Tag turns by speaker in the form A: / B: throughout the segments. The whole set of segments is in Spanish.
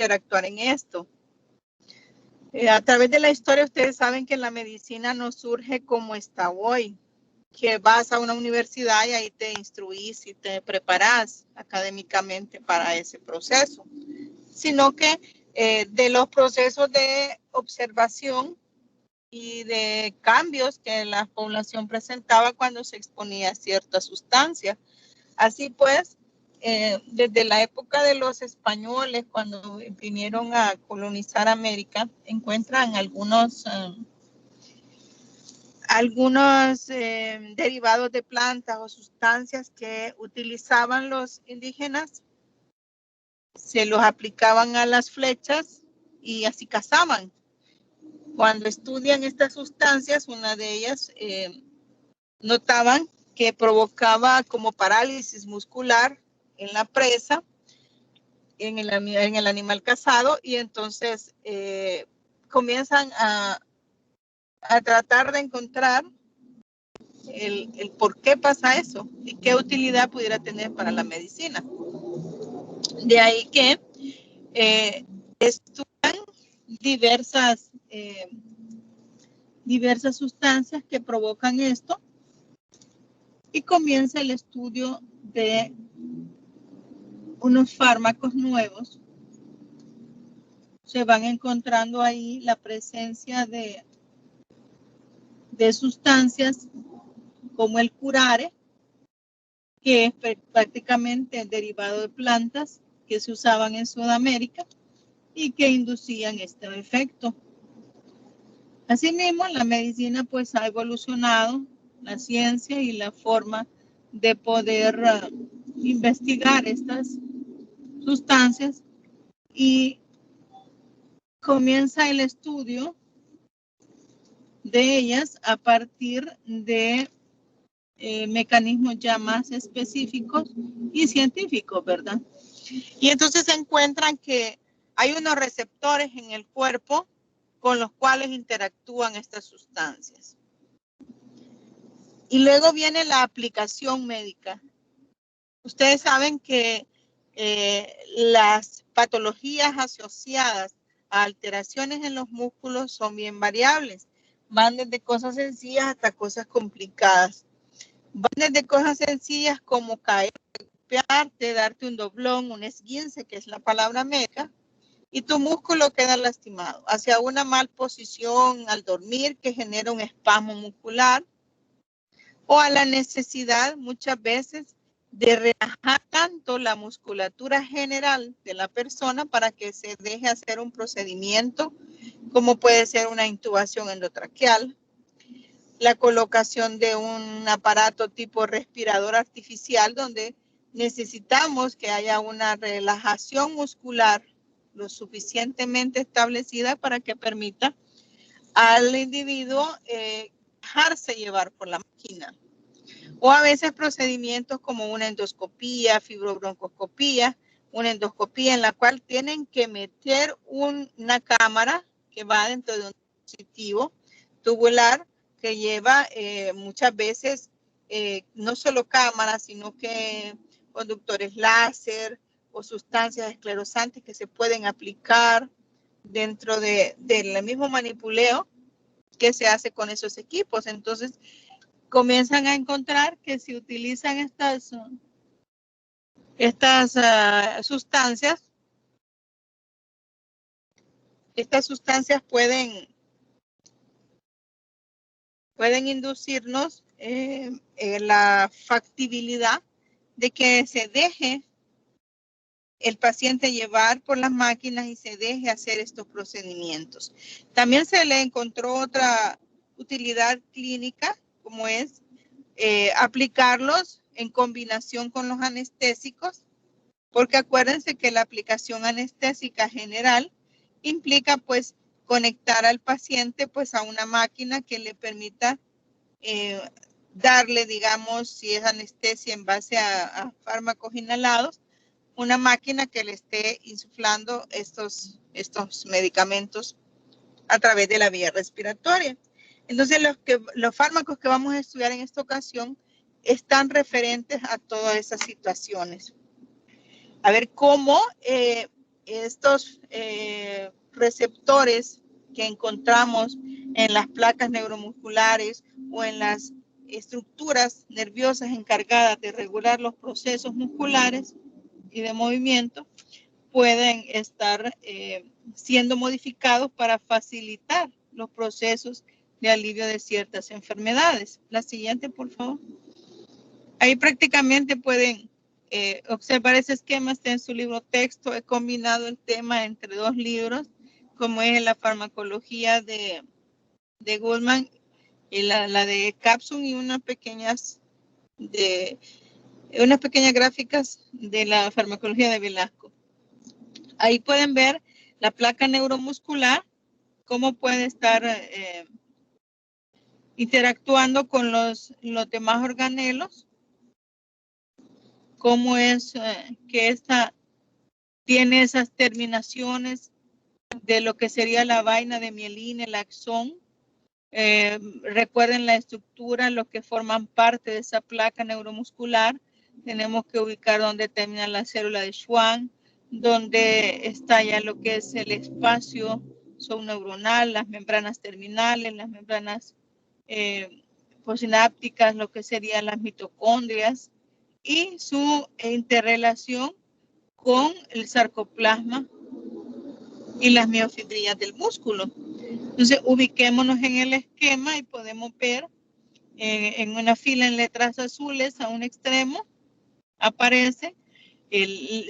A: interactuar en esto. A través de la historia, ustedes saben que la medicina no surge como está hoy, que vas a una universidad y ahí te instruís y te preparas académicamente para ese proceso, sino que de los procesos de observación y de cambios que la población presentaba cuando se exponía a ciertas sustancias. Así pues, desde la época de los españoles, cuando vinieron a colonizar América, encuentran algunos derivados de plantas o sustancias que utilizaban los indígenas, se los aplicaban a las flechas y así cazaban. Cuando estudian estas sustancias, una de ellas notaban que provocaba como parálisis muscular en la presa, en el animal cazado, y entonces comienzan a tratar de encontrar el por qué pasa eso y qué utilidad pudiera tener para la medicina. De ahí que estudian diversas sustancias que provocan esto y comienza el estudio de unos fármacos nuevos. Se van encontrando ahí la presencia de sustancias como el curare, que es prácticamente derivado de plantas que se usaban en Sudamérica y que inducían este efecto. Asimismo, la medicina pues ha evolucionado, la ciencia y la forma de poder investigar estas sustancias, y comienza el estudio de ellas a partir de mecanismos ya más específicos y científicos, ¿verdad? Y entonces se encuentran que hay unos receptores en el cuerpo con los cuales interactúan estas sustancias. Y luego viene la aplicación médica. Ustedes saben que las patologías asociadas a alteraciones en los músculos son bien variables. Van desde cosas sencillas hasta cosas complicadas. Van desde cosas sencillas como caer, golpearte, darte un doblón, un esguince, que es la palabra médica, y tu músculo queda lastimado, hacia una mal posición al dormir que genera un espasmo muscular, o a la necesidad muchas veces de relajar tanto la musculatura general de la persona para que se deje hacer un procedimiento como puede ser una intubación endotraqueal, la colocación de un aparato tipo respirador artificial donde necesitamos que haya una relajación muscular lo suficientemente establecida para que permita al individuo dejarse llevar por la máquina. O a veces procedimientos como una endoscopía, fibrobroncoscopía, una endoscopía en la cual tienen que meter una cámara que va dentro de un dispositivo tubular que lleva muchas veces no solo cámaras, sino que conductores láser o sustancias esclerosantes que se pueden aplicar dentro del mismo manipuleo que se hace con esos equipos. Entonces, comienzan a encontrar que si utilizan estas sustancias pueden inducirnos la factibilidad de que se deje el paciente llevar por las máquinas y se deje hacer estos procedimientos. También se le encontró otra utilidad clínica, como es aplicarlos en combinación con los anestésicos, porque acuérdense que la aplicación anestésica general implica pues conectar al paciente pues a una máquina que le permita darle, digamos, si es anestesia en base a fármacos inhalados, una máquina que le esté insuflando estos medicamentos a través de la vía respiratoria. Entonces, los fármacos que vamos a estudiar en esta ocasión están referentes a todas esas situaciones. A ver cómo estos receptores que encontramos en las placas neuromusculares o en las estructuras nerviosas encargadas de regular los procesos musculares y de movimiento pueden estar siendo modificados para facilitar los procesos de alivio de ciertas enfermedades. La siguiente, por favor. Ahí prácticamente pueden observar ese esquema, está en su libro texto. He combinado el tema entre dos libros, como es la farmacología de Goldman y la de Capson, y unas pequeñas gráficas de la farmacología de Velasco. Ahí pueden ver la placa neuromuscular, cómo puede estar interactuando con los demás organelos, cómo es que esta tiene esas terminaciones de lo que sería la vaina de mielina, el axón. Recuerden la estructura, los que forman parte de esa placa neuromuscular. Tenemos que ubicar dónde termina la célula de Schwann, donde está ya lo que es el espacio subneuronal, las membranas terminales, las membranas postsinápticas, lo que serían las mitocondrias, y su interrelación con el sarcoplasma y las miofibrillas del músculo. Entonces, ubiquémonos en el esquema y podemos ver en una fila en letras azules a un extremo aparece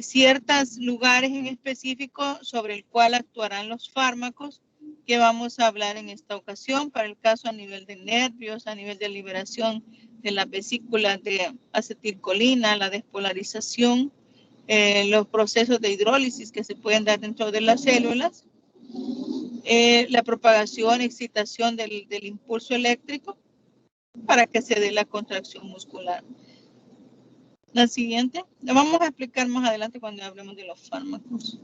A: ciertos lugares en específico sobre el cual actuarán los fármacos que vamos a hablar en esta ocasión, para el caso a nivel de nervios, a nivel de liberación de las vesículas de acetilcolina, la despolarización, los procesos de hidrólisis que se pueden dar dentro de las células, la propagación, excitación del impulso eléctrico para que se dé la contracción muscular. La siguiente, la vamos a explicar más adelante cuando hablemos de los fármacos.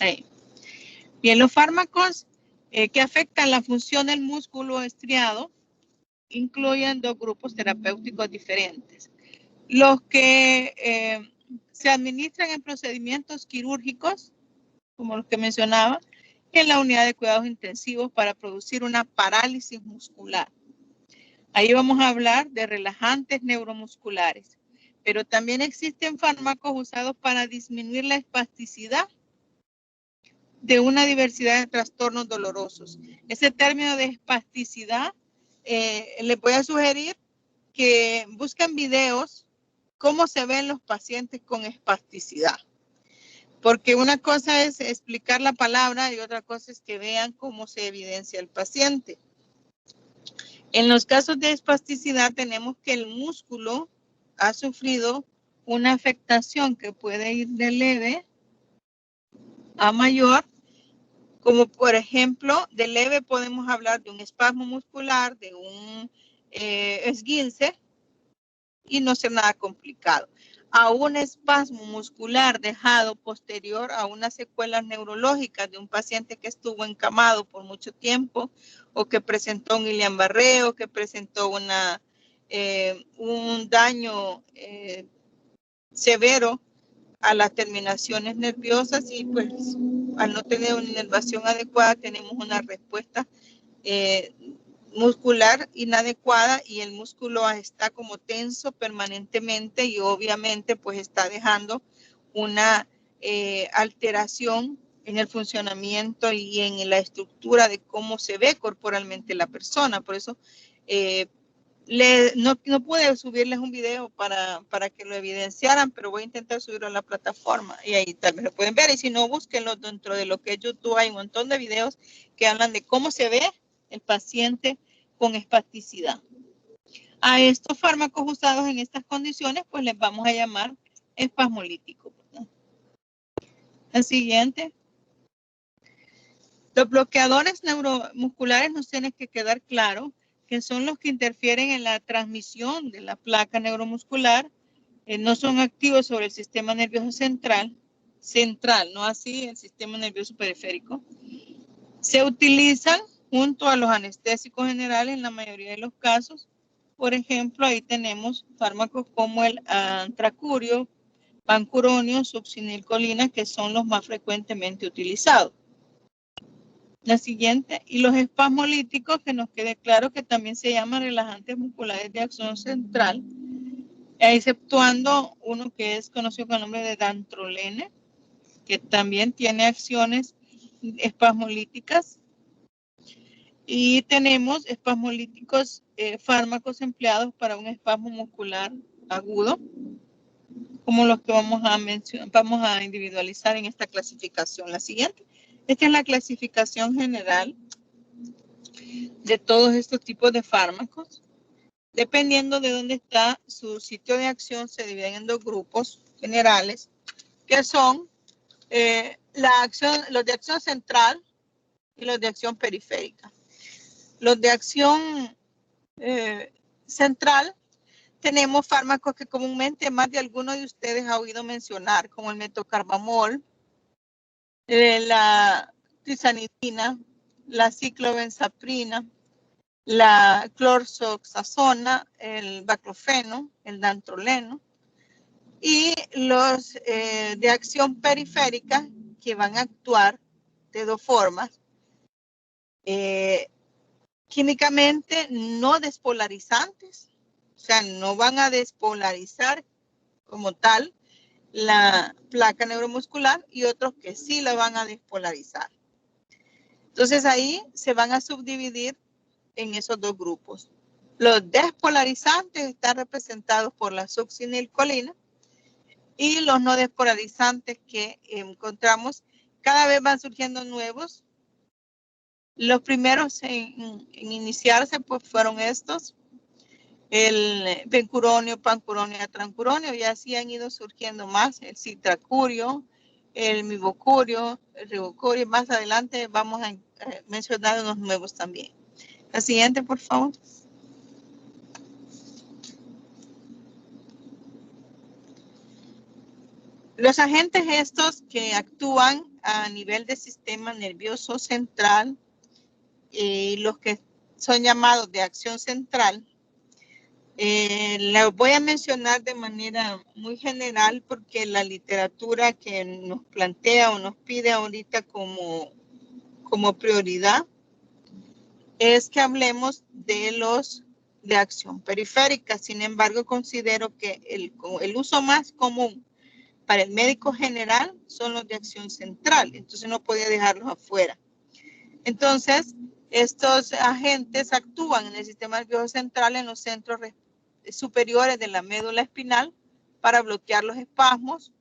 A: Ahí. Bien, los fármacos que afectan la función del músculo estriado incluyen dos grupos terapéuticos diferentes. Los que se administran en procedimientos quirúrgicos, como los que mencionaba, y en la unidad de cuidados intensivos para producir una parálisis muscular. Ahí vamos a hablar de relajantes neuromusculares, pero también existen fármacos usados para disminuir la espasticidad de una diversidad de trastornos dolorosos. Ese término de espasticidad, les voy a sugerir que busquen videos cómo se ven los pacientes con espasticidad. Porque una cosa es explicar la palabra y otra cosa es que vean cómo se evidencia el paciente. En los casos de espasticidad tenemos que el músculo ha sufrido una afectación que puede ir de leve a mayor, como por ejemplo, de leve podemos hablar de un espasmo muscular, de un esguince y no ser nada complicado. A un espasmo muscular dejado posterior a unas secuelas neurológicas de un paciente que estuvo encamado por mucho tiempo o que presentó un Guillain-Barré o que presentó un daño severo a las terminaciones nerviosas y pues al no tener una inervación adecuada tenemos una respuesta muscular inadecuada y el músculo está como tenso permanentemente y obviamente pues está dejando una alteración en el funcionamiento y en la estructura de cómo se ve corporalmente la persona. Por eso no pude subirles un video para que lo evidenciaran, pero voy a intentar subirlo a la plataforma y ahí tal vez lo pueden ver. Y si no, búsquenlo dentro de lo que es YouTube. Hay un montón de videos que hablan de cómo se ve el paciente con espasticidad. A estos fármacos usados en estas condiciones, pues les vamos a llamar espasmolíticos. El siguiente. Los bloqueadores neuromusculares nos tienen que quedar claro que son los que interfieren en la transmisión de la placa neuromuscular, no son activos sobre el sistema nervioso central, no así el sistema nervioso periférico. Se utilizan junto a los anestésicos generales en la mayoría de los casos Por ejemplo, ahí tenemos fármacos como el antracurio, pancuronio, succinilcolina, que son los más frecuentemente utilizados. La siguiente, y los espasmolíticos, que nos quede claro que también se llaman relajantes musculares de acción central, exceptuando uno que es conocido con el nombre de dantrolene, que también tiene acciones espasmolíticas. Y tenemos espasmolíticos, fármacos empleados para un espasmo muscular agudo, como los que vamos a individualizar en esta clasificación. La siguiente, esta es la clasificación general de todos estos tipos de fármacos. Dependiendo de dónde está su sitio de acción, se dividen en dos grupos generales, que son los de acción central y los de acción periférica. Los de acción central, tenemos fármacos que comúnmente más de alguno de ustedes ha oído mencionar, como el metocarbamol, la tizanidina, la ciclobenzaprina, la clorzoxazona, el baclofeno, el dantroleno, y los de acción periférica, que van a actuar de dos formas. Químicamente no despolarizantes, o sea, no van a despolarizar como tal la placa neuromuscular, y otros que sí la van a despolarizar. Entonces ahí se van a subdividir en esos dos grupos. Los despolarizantes están representados por la succinilcolina, y los no despolarizantes que encontramos, cada vez van surgiendo nuevos. Los primeros en iniciarse pues fueron estos, el bencuronio, pancuronio, atrancuronio, y así han ido surgiendo más, el citracurio, el mibocurio, el ribocurio. Más adelante vamos a mencionar unos nuevos también. La siguiente, por favor. Los agentes estos que actúan a nivel del sistema nervioso central, los que son llamados de acción central, los voy a mencionar de manera muy general porque la literatura que nos plantea o nos pide ahorita como prioridad es que hablemos de los de acción periférica. Sin embargo, considero que el uso más común para el médico general son los de acción central, entonces no podía dejarlos afuera. Entonces, estos agentes actúan en el sistema nervioso central, en los centros superiores de la médula espinal, para bloquear los espasmos,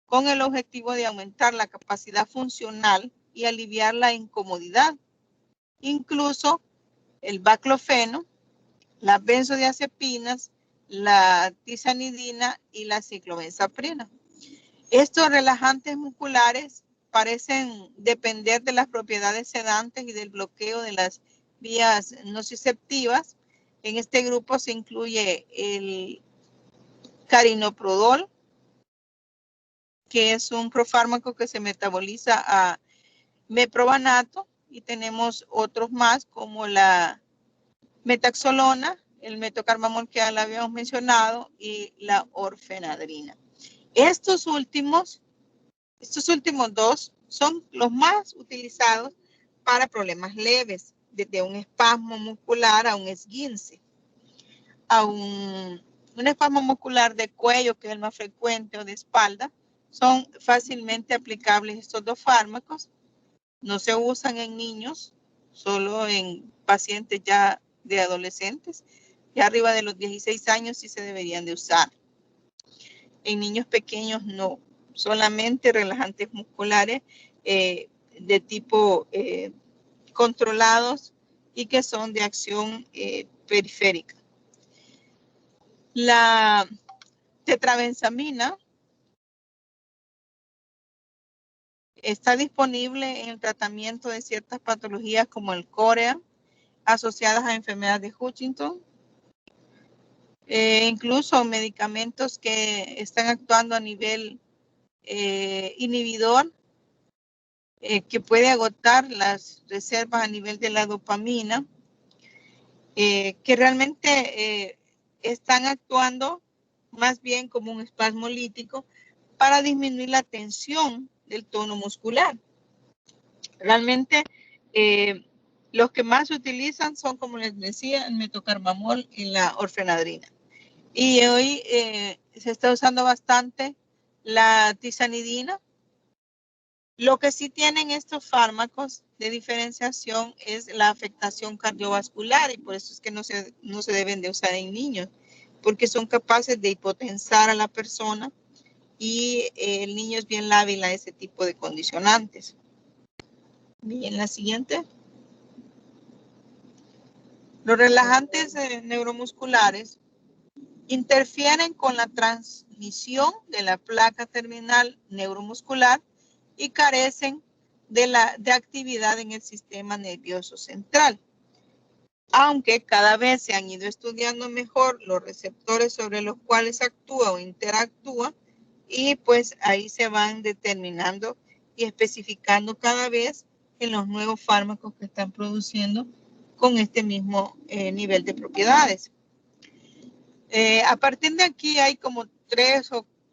A: con el objetivo de aumentar la capacidad funcional y aliviar la incomodidad. Incluso el baclofeno, las benzodiazepinas, la tizanidina y la ciclobenzaprina. Estos relajantes musculares parecen depender de las propiedades sedantes y del bloqueo de las vías nociceptivas. En este grupo se incluye el carinoprodol, que es un profármaco que se metaboliza a meprovanato, y tenemos otros más como la metaxolona, el metocarbamol que ya la habíamos mencionado, y la orfenadrina. Estos últimos dos son los más utilizados para problemas leves, desde un espasmo muscular a un esguince, a un espasmo muscular de cuello, que es el más frecuente, o de espalda. Son fácilmente aplicables estos dos fármacos. No se usan en niños, solo en pacientes ya de adolescentes. Ya arriba de los 16 años sí se deberían de usar. En niños pequeños no, solamente relajantes musculares de tipo controlados y que son de acción periférica. La tetrabenzamina está disponible en el tratamiento de ciertas patologías como el córea, asociadas a enfermedades de Huntington, incluso medicamentos que están actuando a nivel inhibidor, que puede agotar las reservas a nivel de la dopamina. que realmente están actuando más bien como un espasmo lítico para disminuir la tensión del tono muscular. Realmente los que más se utilizan son, como les decía, el metocarbamol y la orfenadrina. Y hoy se está usando bastante la tizanidina. Lo que sí tienen estos fármacos de diferenciación es la afectación cardiovascular, y por eso es que no se deben de usar en niños, porque son capaces de hipotensar a la persona y el niño es bien lábil a ese tipo de condicionantes. Bien, la siguiente. Los relajantes neuromusculares interfieren con la transmisión de la placa terminal neuromuscular y carecen de actividad en el sistema nervioso central. Aunque cada vez se han ido estudiando mejor los receptores sobre los cuales actúa o interactúa, y pues ahí se van determinando y especificando cada vez en los nuevos fármacos que están produciendo con este mismo nivel de propiedades. A partir de aquí hay como 3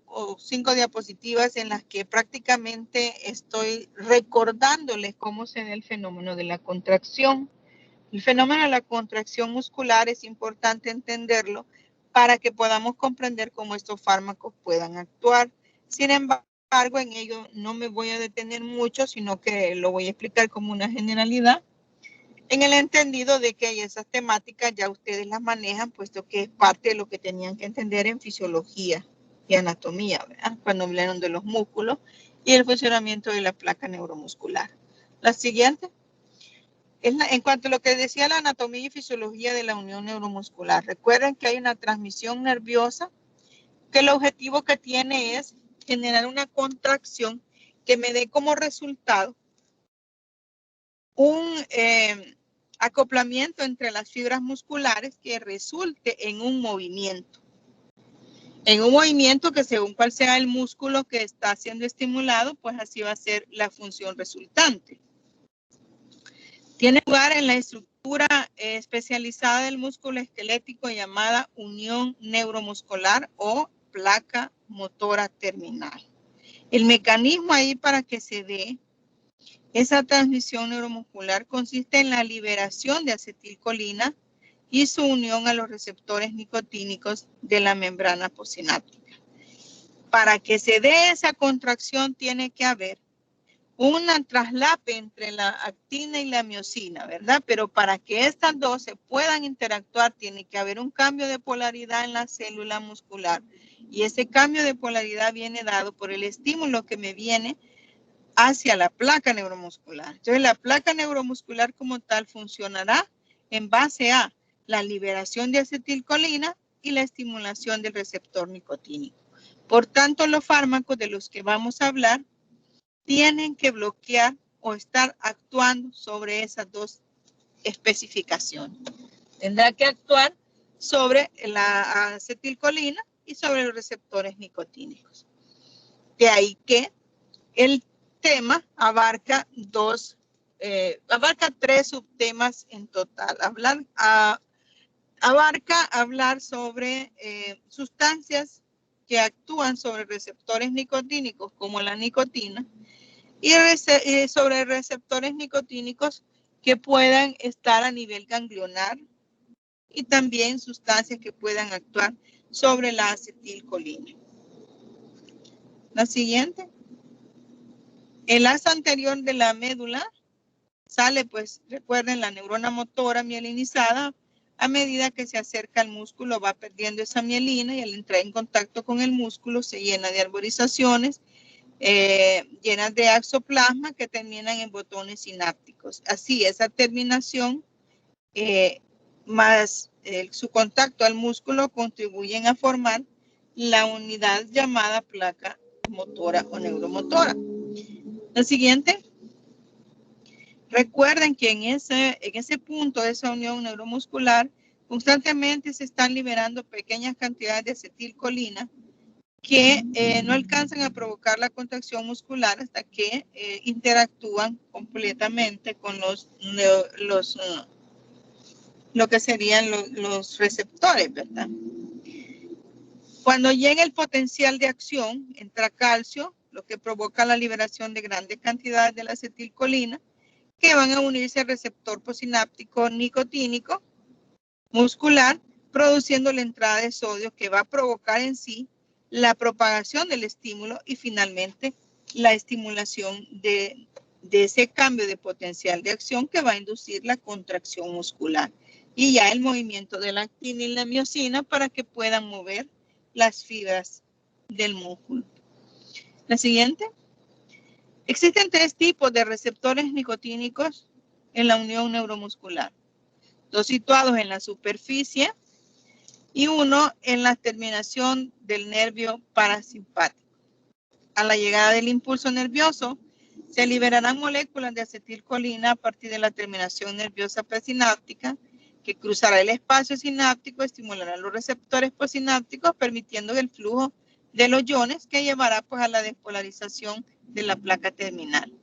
A: o 5 diapositivas en las que prácticamente estoy recordándoles cómo se da el fenómeno de la contracción. El fenómeno de la contracción muscular es importante entenderlo para que podamos comprender cómo estos fármacos puedan actuar. Sin embargo, en ello no me voy a detener mucho, sino que lo voy a explicar como una generalidad, en el entendido de que esas temáticas ya ustedes las manejan, puesto que es parte de lo que tenían que entender en fisiología y anatomía, ¿verdad? Cuando hablaron de los músculos y el funcionamiento de la placa neuromuscular. La siguiente. En cuanto a lo que decía la anatomía y fisiología de la unión neuromuscular, recuerden que hay una transmisión nerviosa que el objetivo que tiene es generar una contracción que me dé como resultado un acoplamiento entre las fibras musculares que resulte en un movimiento. En un movimiento que según cuál sea el músculo que está siendo estimulado, pues así va a ser la función resultante. Tiene lugar en la estructura especializada del músculo esquelético llamada unión neuromuscular o placa motora terminal. El mecanismo ahí para que se dé esa transmisión neuromuscular consiste en la liberación de acetilcolina y su unión a los receptores nicotínicos de la membrana postsináptica. Para que se dé esa contracción tiene que haber un traslape entre la actina y la miosina, ¿verdad? Pero para que estas dos se puedan interactuar, tiene que haber un cambio de polaridad en la célula muscular. Y ese cambio de polaridad viene dado por el estímulo que me viene hacia la placa neuromuscular. Entonces, la placa neuromuscular como tal funcionará en base a la liberación de acetilcolina y la estimulación del receptor nicotínico. Por tanto, los fármacos de los que vamos a hablar tienen que bloquear o estar actuando sobre esas dos especificaciones. Tendrá que actuar sobre la acetilcolina y sobre los receptores nicotínicos. De ahí que el tema abarca tres subtemas en total. Abarca hablar sobre sustancias que actúan sobre receptores nicotínicos como la nicotina, y sobre receptores nicotínicos que puedan estar a nivel ganglionar, y también sustancias que puedan actuar sobre la acetilcolina. La siguiente. El asa anterior de la médula sale, pues recuerden, la neurona motora mielinizada. A medida que se acerca al músculo va perdiendo esa mielina, y al entrar en contacto con el músculo se llena de arborizaciones llenas de axoplasma que terminan en botones sinápticos. Así, esa terminación más su contacto al músculo contribuyen a formar la unidad llamada placa motora o neuromotora. La siguiente. Recuerden que en ese punto de esa unión neuromuscular constantemente se están liberando pequeñas cantidades de acetilcolina que no alcanzan a provocar la contracción muscular hasta que interactúan completamente con los lo que serían los receptores, ¿verdad? Cuando llega el potencial de acción, entra calcio, lo que provoca la liberación de grandes cantidades de la acetilcolina, que van a unirse al receptor posináptico nicotínico muscular, produciendo la entrada de sodio que va a provocar en sí la propagación del estímulo y finalmente la estimulación de ese cambio de potencial de acción que va a inducir la contracción muscular y ya el movimiento de la actina y la miosina para que puedan mover las fibras del músculo. La siguiente. Existen 3 tipos de receptores nicotínicos en la unión neuromuscular. 2 situados en la superficie y 1 en la terminación del nervio parasimpático. A la llegada del impulso nervioso, se liberarán moléculas de acetilcolina a partir de la terminación nerviosa presináptica que cruzará el espacio sináptico, estimulará los receptores posinápticos, permitiendo el flujo de los iones que llevará pues a la despolarización de la placa terminal.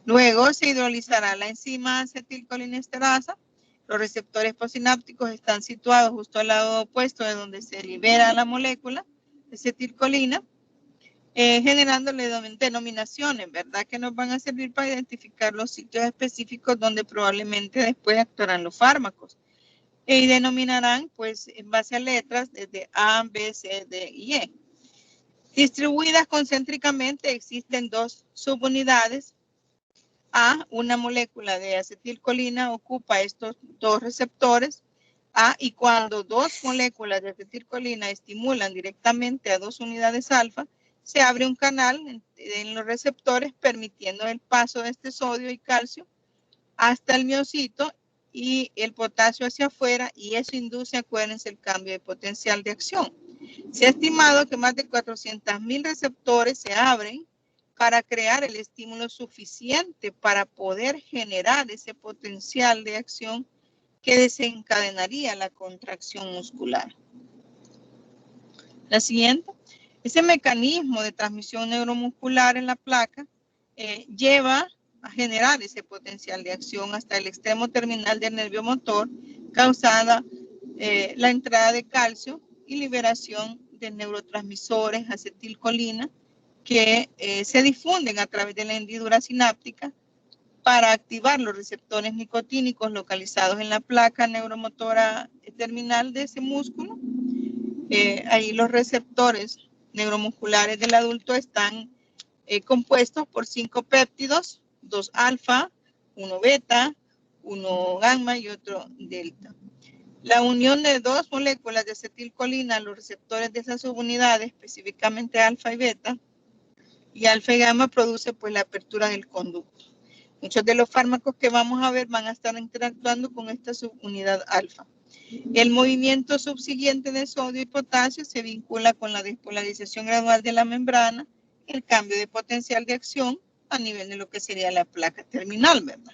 A: Luego se hidrolizará la enzima acetilcolinesterasa. Los receptores posinápticos están situados justo al lado opuesto de donde se libera la molécula de acetilcolina, generándole denominaciones, ¿verdad? Que nos van a servir para identificar los sitios específicos donde probablemente después actuarán los fármacos. Y denominarán, pues, en base a letras desde A, B, C, D y E. Distribuidas concéntricamente existen 2 subunidades. A, una molécula de acetilcolina ocupa estos 2 receptores A y cuando 2 moléculas de acetilcolina estimulan directamente a 2 unidades alfa, se abre un canal en los receptores permitiendo el paso de este sodio y calcio hasta el miocito y el potasio hacia afuera y eso induce, acuérdense, el cambio de potencial de acción. Se ha estimado que más de 400,000 receptores se abren para crear el estímulo suficiente para poder generar ese potencial de acción que desencadenaría la contracción muscular. La siguiente, ese mecanismo de transmisión neuromuscular en la placa lleva a generar ese potencial de acción hasta el extremo terminal del nervio motor, causada la entrada de calcio y liberación de neurotransmisores, acetilcolina, que se difunden a través de la hendidura sináptica para activar los receptores nicotínicos localizados en la placa neuromotora terminal de ese músculo. Ahí los receptores neuromusculares del adulto están compuestos por 5 péptidos, 2 alfa, 1 beta, 1 gamma y otro delta. La unión de 2 moléculas de acetilcolina a los receptores de esas subunidades, específicamente alfa y beta, y alfa y gamma produce pues la apertura del conducto. Muchos de los fármacos que vamos a ver van a estar interactuando con esta subunidad alfa. El movimiento subsiguiente de sodio y potasio se vincula con la despolarización gradual de la membrana, el cambio de potencial de acción a nivel de lo que sería la placa terminal, ¿verdad?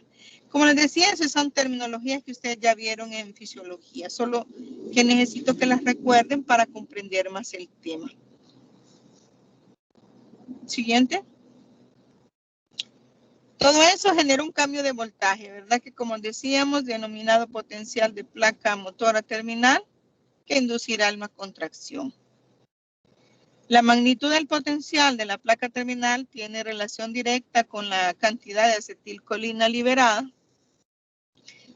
A: Como les decía, esas son terminologías que ustedes ya vieron en fisiología, solo que necesito que las recuerden para comprender más el tema. Siguiente. Todo eso genera un cambio de voltaje, ¿verdad? Que como decíamos, denominado potencial de placa motora terminal, que inducirá una contracción. La magnitud del potencial de la placa terminal tiene relación directa con la cantidad de acetilcolina liberada.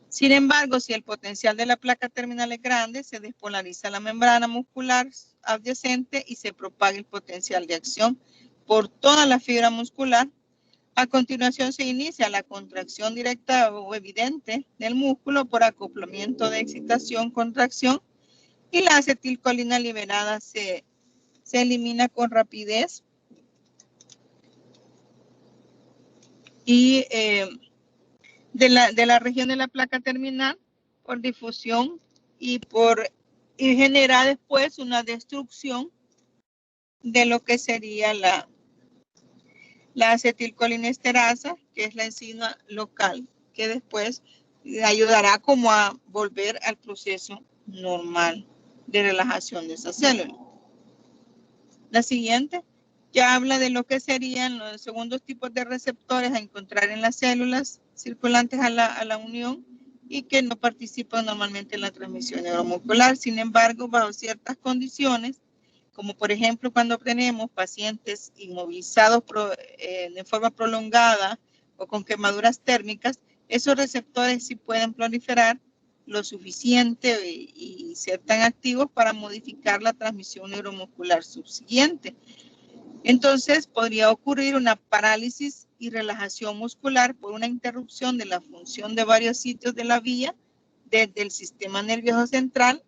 A: Sin embargo, si el potencial de la placa terminal es grande, se despolariza la membrana muscular adyacente y se propaga el potencial de acción por toda la fibra muscular. A continuación se inicia la contracción directa o evidente del músculo por acoplamiento de excitación-contracción y la acetilcolina liberada se elimina con rapidez y de la región de la placa terminal por difusión y genera después una destrucción de lo que sería la acetilcolinesterasa, que es la enzima local, que después ayudará como a volver al proceso normal de relajación de esa célula. La siguiente ya habla de lo que serían los segundos tipos de receptores a encontrar en las células circulantes a la unión y que no participan normalmente en la transmisión neuromuscular. Sin embargo, bajo ciertas condiciones, como por ejemplo cuando tenemos pacientes inmovilizados de forma prolongada o con quemaduras térmicas, esos receptores sí pueden proliferar lo suficiente y ser tan activos para modificar la transmisión neuromuscular subsiguiente. Entonces, podría ocurrir una parálisis y relajación muscular por una interrupción de la función de varios sitios de la vía, desde el sistema nervioso central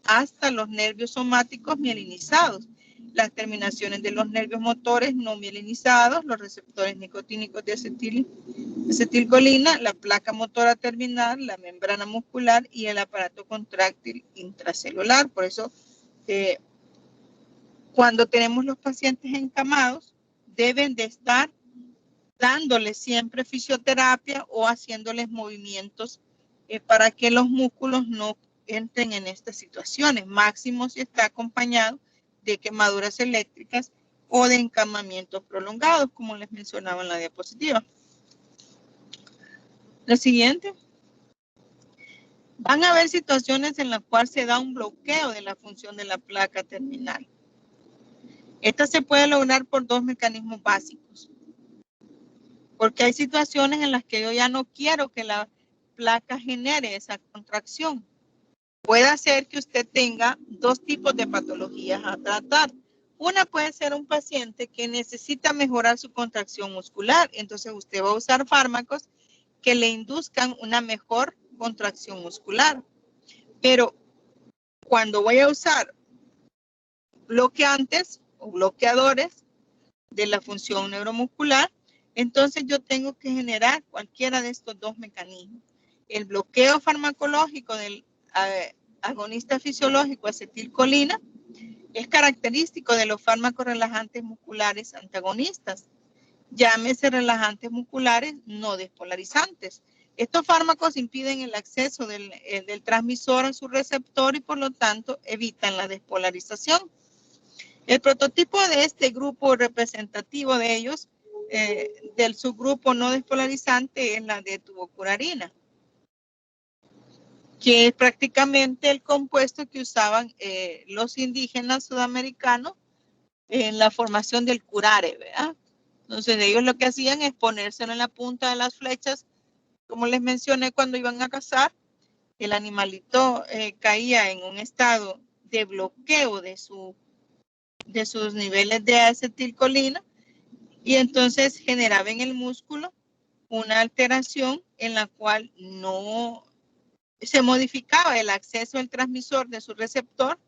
A: hasta los nervios somáticos mielinizados, las terminaciones de los nervios motores no mielinizados, los receptores nicotínicos de acetilcolina, la placa motora terminal, la membrana muscular y el aparato contráctil intracelular. Por eso, cuando tenemos los pacientes encamados, deben de estar dándoles siempre fisioterapia o haciéndoles movimientos para que los músculos no entren en estas situaciones, máximo si está acompañado de quemaduras eléctricas o de encamamientos prolongados, como les mencionaba en la diapositiva. La siguiente. Van a haber situaciones en las cuales se da un bloqueo de la función de la placa terminal. Esta se puede lograr por dos mecanismos básicos. Porque hay situaciones en las que yo ya no quiero que la placa genere esa contracción. Puede ser que usted tenga dos tipos de patologías a tratar. Una puede ser un paciente que necesita mejorar su contracción muscular. Entonces usted va a usar fármacos que le induzcan una mejor contracción muscular. Pero cuando voy a usar bloqueantes o bloqueadores de la función neuromuscular, entonces yo tengo que generar cualquiera de estos dos mecanismos. El bloqueo farmacológico del agonista fisiológico acetilcolina es característico de los fármacos relajantes musculares antagonistas. Llámese relajantes musculares no despolarizantes. Estos fármacos impiden el acceso del transmisor a su receptor y por lo tanto evitan la despolarización. El prototipo de este grupo representativo de ellos, del subgrupo no despolarizante, es la de tubocurarina, que es prácticamente el compuesto que usaban los indígenas sudamericanos en la formación del curare, ¿verdad? Entonces ellos lo que hacían es ponérselo en la punta de las flechas, como les mencioné cuando iban a cazar, el animalito caía en un estado de bloqueo de sus niveles de acetilcolina y entonces generaba en el músculo una alteración en la cual no se modificaba el acceso al transmisor de su receptor,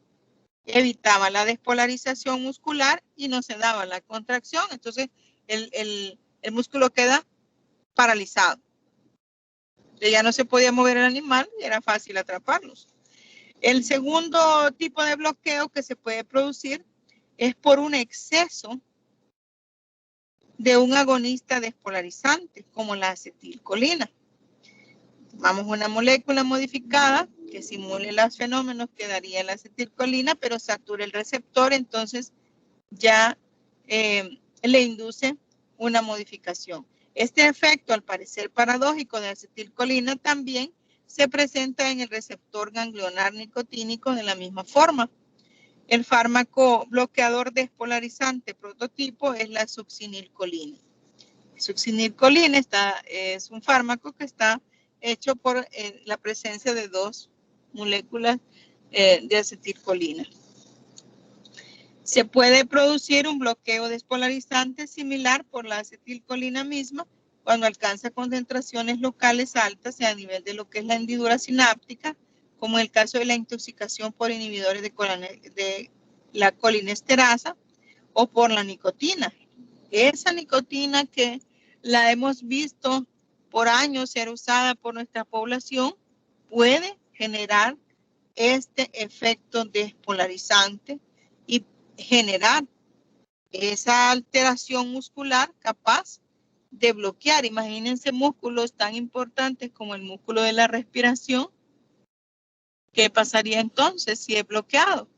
A: evitaba la despolarización muscular y no se daba la contracción. Entonces el músculo queda paralizado. Ya no se podía mover el animal y era fácil atraparlos. El segundo tipo de bloqueo que se puede producir es por un exceso de un agonista despolarizante, como la acetilcolina. Tomamos una molécula modificada que simule los fenómenos que daría la acetilcolina, pero satura el receptor, entonces ya le induce una modificación. Este efecto, al parecer paradójico de acetilcolina, también se presenta en el receptor ganglionar nicotínico de la misma forma. El fármaco bloqueador despolarizante prototipo es la succinilcolina. Succinilcolina es un fármaco que está hecho por la presencia de dos moléculas de acetilcolina. Se puede producir un bloqueo despolarizante similar por la acetilcolina misma cuando alcanza concentraciones locales altas a nivel de lo que es la hendidura sináptica, como en el caso de la intoxicación por inhibidores de la colinesterasa o por la nicotina. Esa nicotina que la hemos visto por años ser usada por nuestra población puede generar este efecto despolarizante y generar esa alteración muscular capaz de bloquear. Imagínense músculos tan importantes como el músculo de la respiración. ¿Qué pasaría entonces si es bloqueado?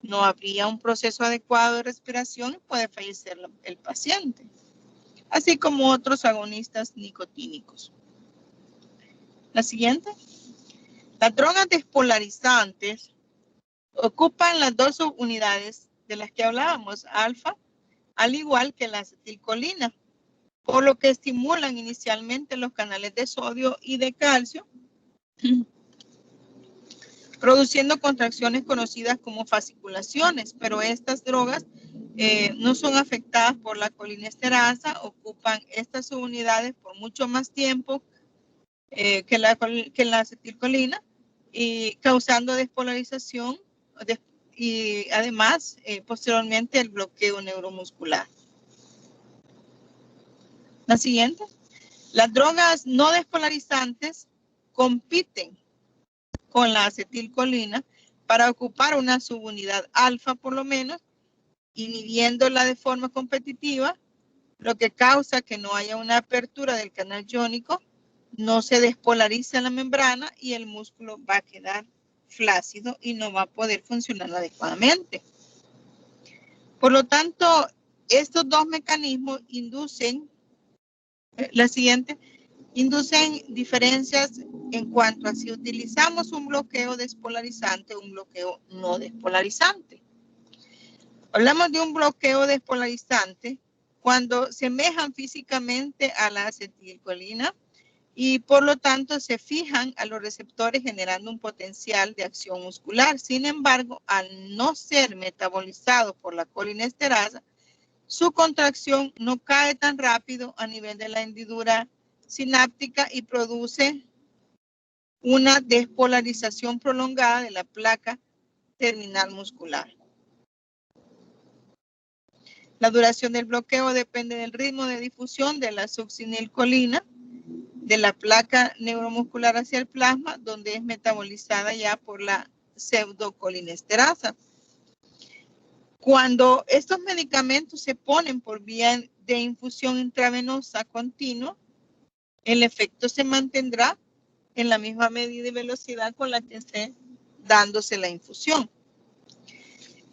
A: No habría un proceso adecuado de respiración y puede fallecer el paciente, así como otros agonistas nicotínicos. La siguiente. Las drogas despolarizantes ocupan las dos subunidades de las que hablábamos, alfa, al igual que la acetilcolina, por lo que estimulan inicialmente los canales de sodio y de calcio, produciendo contracciones conocidas como fasciculaciones, pero estas drogas no son afectadas por la colinesterasa, ocupan estas subunidades por mucho más tiempo que la acetilcolina y causando despolarización y además posteriormente el bloqueo neuromuscular. La siguiente. Las drogas no despolarizantes compiten con la acetilcolina para ocupar una subunidad alfa por lo menos, inhibiéndola de forma competitiva, lo que causa que no haya una apertura del canal iónico, no se despolariza la membrana y el músculo va a quedar flácido y no va a poder funcionar adecuadamente. Por lo tanto, estos dos mecanismos inducen, la siguiente, inducen diferencias en cuanto a si utilizamos un bloqueo despolarizante o un bloqueo no despolarizante. Hablamos de un bloqueo despolarizante cuando semejan físicamente a la acetilcolina y por lo tanto se fijan a los receptores generando un potencial de acción muscular. Sin embargo, al no ser metabolizado por la colinesterasa, su contracción no cae tan rápido a nivel de la hendidura sináptica y produce una despolarización prolongada de la placa terminal muscular. La duración del bloqueo depende del ritmo de difusión de la succinilcolina, de la placa neuromuscular hacia el plasma, donde es metabolizada ya por la pseudocolinesterasa. Cuando estos medicamentos se ponen por vía de infusión intravenosa continua, el efecto se mantendrá en la misma medida y velocidad con la que esté dándose la infusión.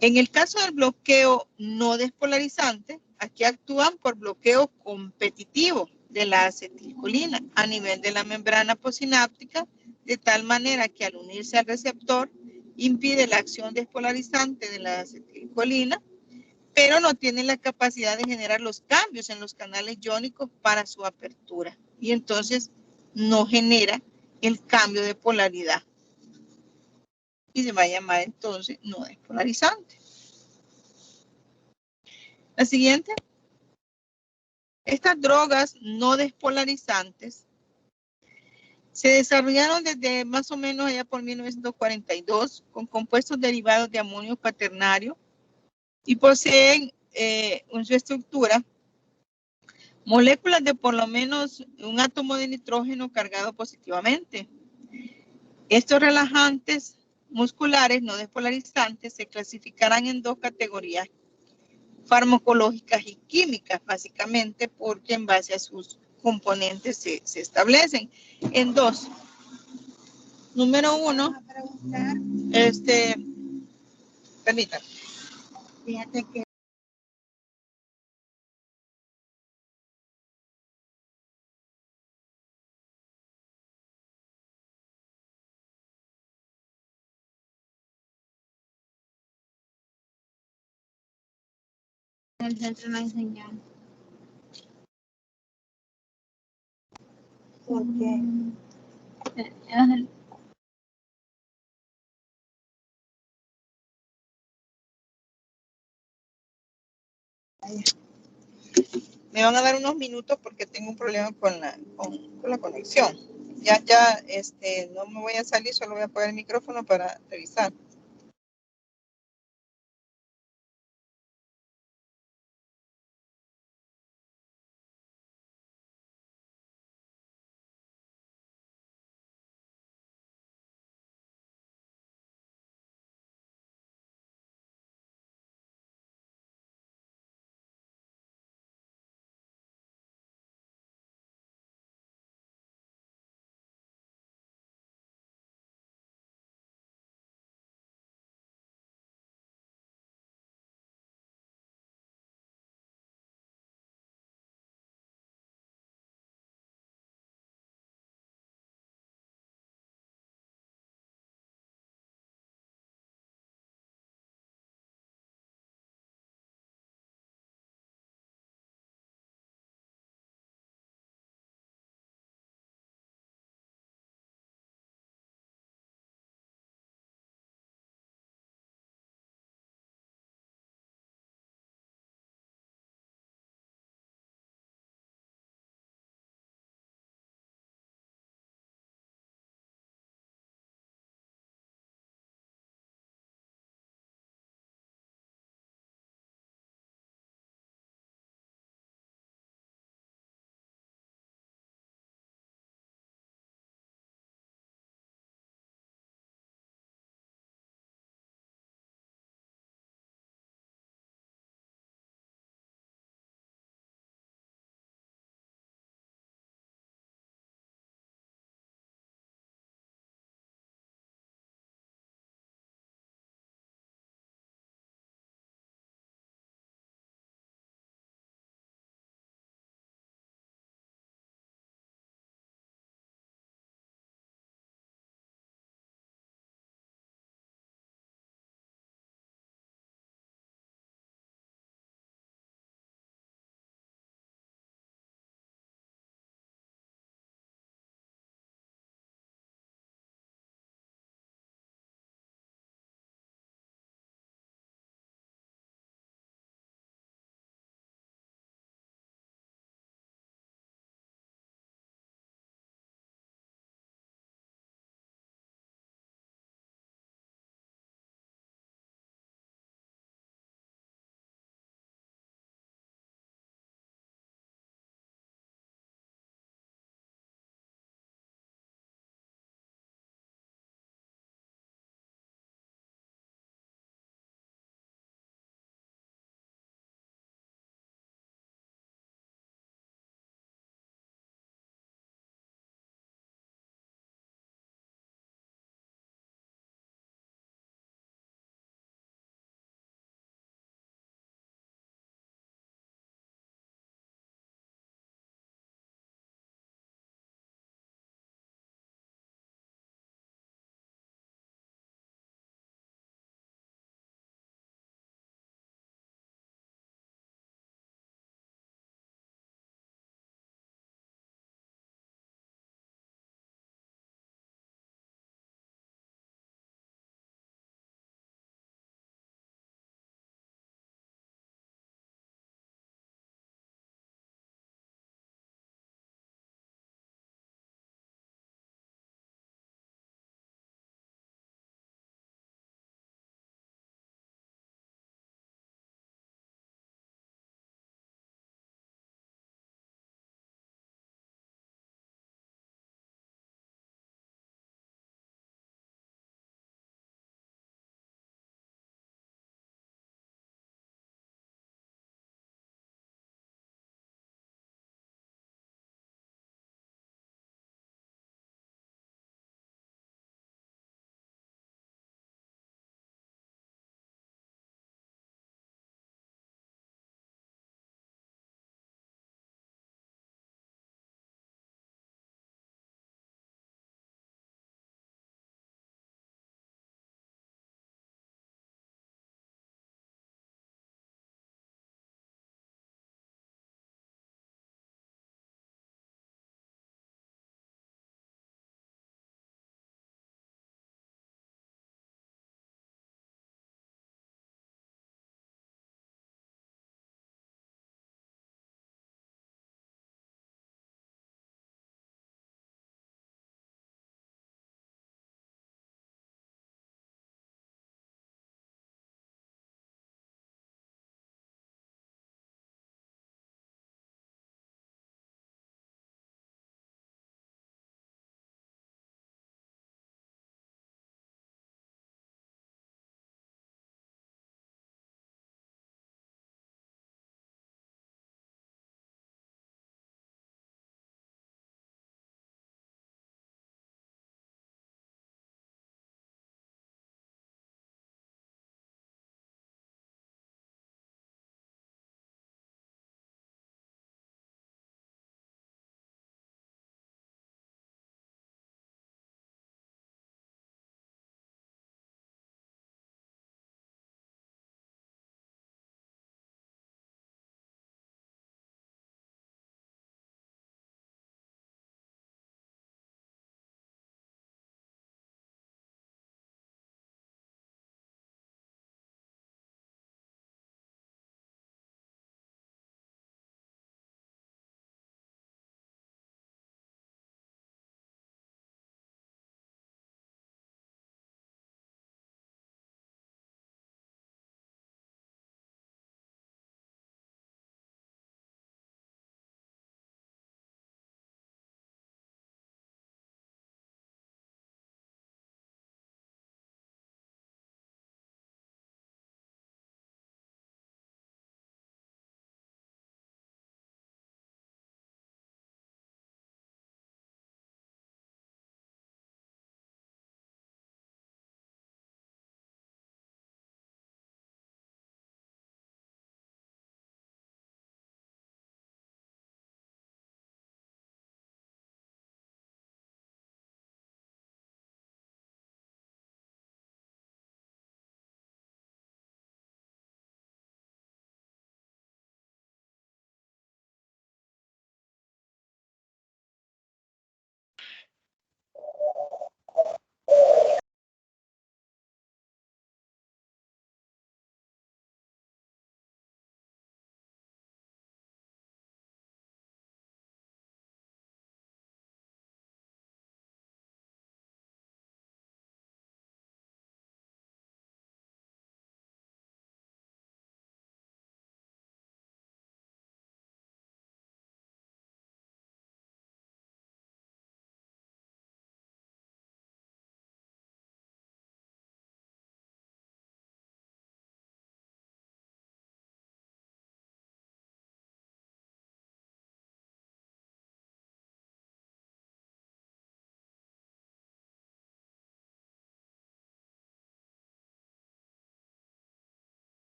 A: En el caso del bloqueo no despolarizante, aquí actúan por bloqueo competitivo de la acetilcolina a nivel de la membrana postsináptica, de tal manera que al unirse al receptor impide la acción despolarizante de la acetilcolina, pero no tiene la capacidad de generar los cambios en los canales iónicos para su apertura. Y entonces no genera el cambio de polaridad. Y se va a llamar entonces no despolarizante. La siguiente. Estas drogas no despolarizantes se desarrollaron desde más o menos allá por 1942 con compuestos derivados de amonio cuaternario y poseen en su estructura moléculas de por lo menos un átomo de nitrógeno cargado positivamente. Estos relajantes musculares no despolarizantes se clasificarán en dos categorías farmacológicas y químicas, básicamente porque en base a sus componentes se establecen en dos. Número uno, permítanme. Fíjate que el centro no enseñó. ¿Por qué? Me van a dar unos minutos porque tengo un problema con la conexión. Ya, no me voy a salir, solo voy a apagar el micrófono para revisar.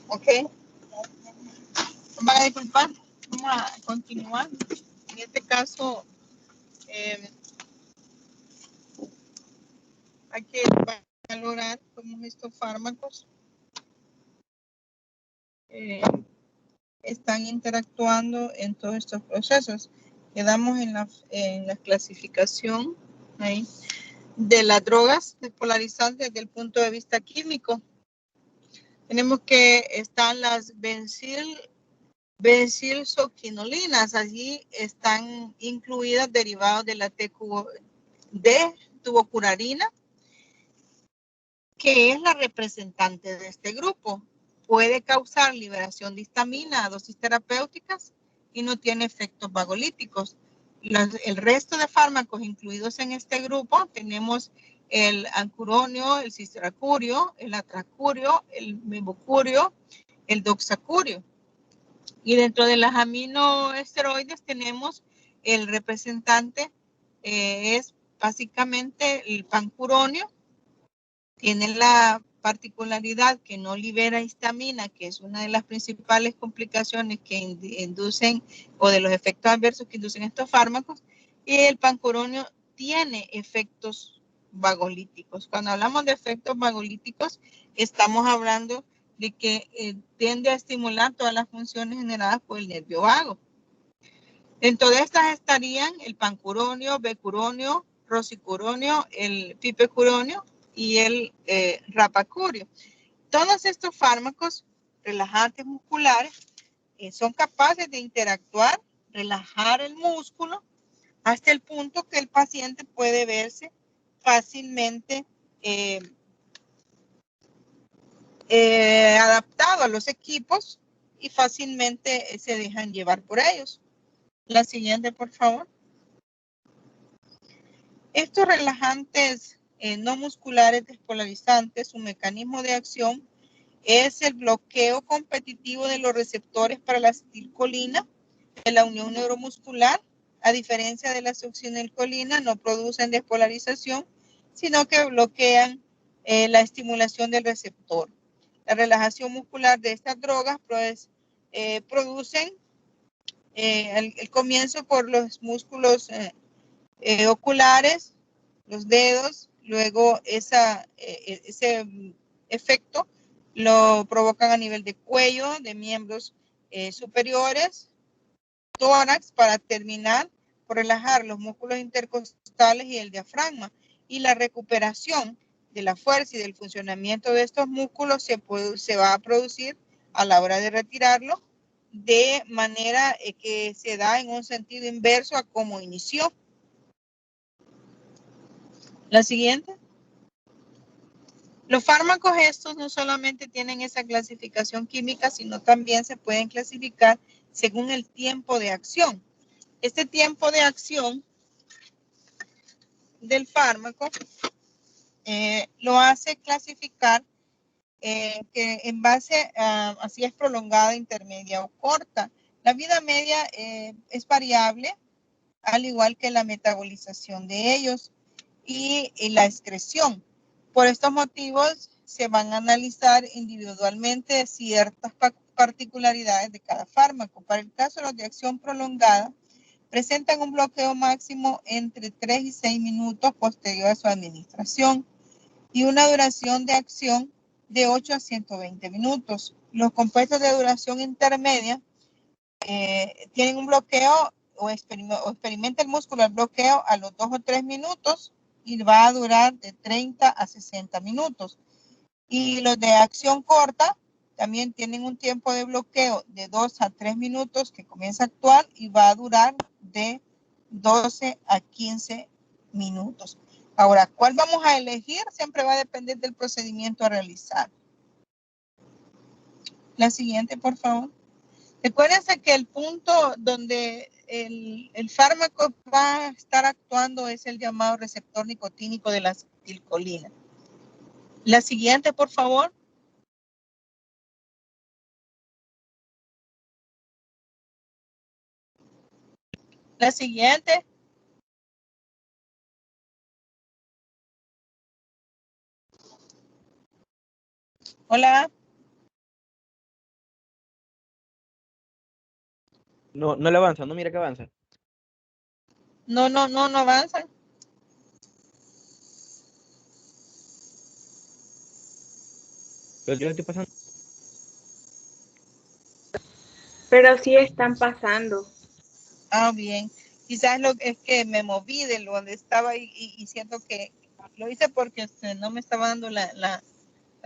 A: Ok. Van a disculpar. Vamos a continuar. En este caso, hay que valorar cómo estos fármacos están interactuando en todos estos procesos. Quedamos en la clasificación ahí, de las drogas despolarizantes desde el punto de vista químico. Tenemos que están las bencilsoquinolinas. Allí están incluidas derivados de la tubocurarina, que es la representante de este grupo. Puede causar liberación de histamina a dosis terapéuticas y no tiene efectos vagolíticos. El resto de fármacos incluidos en este grupo tenemos el ancuronio, el cistracurio, el atracurio, el mebucurio, el doxacurio. Y dentro de las aminoesteroides tenemos el representante, es básicamente el pancuronio. Tiene la particularidad que no libera histamina, que es una de las principales complicaciones que inducen o de los efectos adversos que inducen estos fármacos. Y el pancuronio tiene efectos vagolíticos. Cuando hablamos de efectos vagolíticos, estamos hablando de que tiende a estimular todas las funciones generadas por el nervio vago. Dentro de estas estarían el pancuronio, becuronio, rosicuronio, el pipecuronio y el rapacurio. Todos estos fármacos relajantes musculares son capaces de interactuar, relajar el músculo hasta el punto que el paciente puede verse fácilmente adaptado a los equipos y fácilmente se dejan llevar por ellos. La siguiente, por favor. Estos relajantes no musculares despolarizantes, su mecanismo de acción es el bloqueo competitivo de los receptores para la acetilcolina de la unión neuromuscular. A diferencia de la succinilcolina, no producen despolarización, sino que bloquean la estimulación del receptor. La relajación muscular de estas drogas producen el comienzo por los músculos oculares, los dedos, luego ese efecto lo provocan a nivel de cuello, de miembros superiores, tórax, para terminar por relajar los músculos intercostales y el diafragma. Y la recuperación de la fuerza y del funcionamiento de estos músculos se va a producir a la hora de retirarlo, de manera que se da en un sentido inverso a cómo inició. La siguiente. Los fármacos estos no solamente tienen esa clasificación química, sino también se pueden clasificar según el tiempo de acción. Este tiempo de acción del fármaco lo hace clasificar que en base a si es prolongada, intermedia o corta. La vida media es variable, al igual que la metabolización de ellos y la excreción. Por estos motivos, se van a analizar individualmente ciertas particularidades de cada fármaco. Para el caso de los de acción prolongada, presentan un bloqueo máximo entre 3 y 6 minutos posterior a su administración y una duración de acción de 8 a 120 minutos. Los compuestos de duración intermedia tienen un bloqueo o experimenta el músculo el bloqueo a los 2 o 3 minutos y va a durar de 30 a 60 minutos. Y los de acción corta también tienen un tiempo de bloqueo de 2 a 3 minutos que comienza a actuar y va a durar de 12 a 15 minutos. Ahora, ¿cuál vamos a elegir? Siempre va a depender del procedimiento a realizar. La siguiente, por favor. Recuérdense que el punto donde el fármaco va a estar actuando es el llamado receptor nicotínico de la acetilcolina. La siguiente, por favor. La siguiente. Hola.
B: No, no le avanza, no mira que avanza.
A: No avanzan.
B: Pero yo le estoy pasando.
C: Pero sí están pasando.
A: Ah, bien. Quizás es que me moví de donde estaba y siento que lo hice porque no me estaba dando la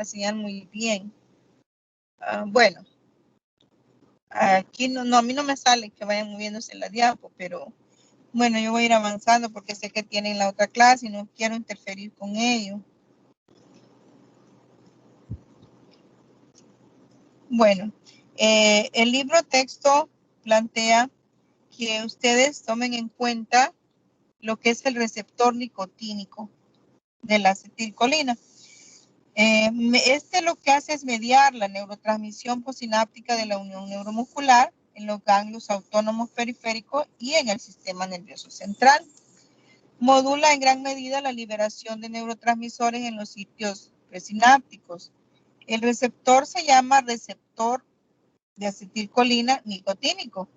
A: señal muy bien. Bueno, aquí a mí no me sale que vayan moviéndose la diapo, pero bueno, yo voy a ir avanzando porque sé que tienen la otra clase y no quiero interferir con ellos. Bueno, el libro texto plantea que ustedes tomen en cuenta lo que es el receptor nicotínico de la acetilcolina. Este lo que hace es mediar la neurotransmisión posináptica de la unión neuromuscular en los ganglios autónomos periféricos y en el sistema nervioso central. Modula en gran medida la liberación de neurotransmisores en los sitios presinápticos. El receptor se llama receptor de acetilcolina nicotínico,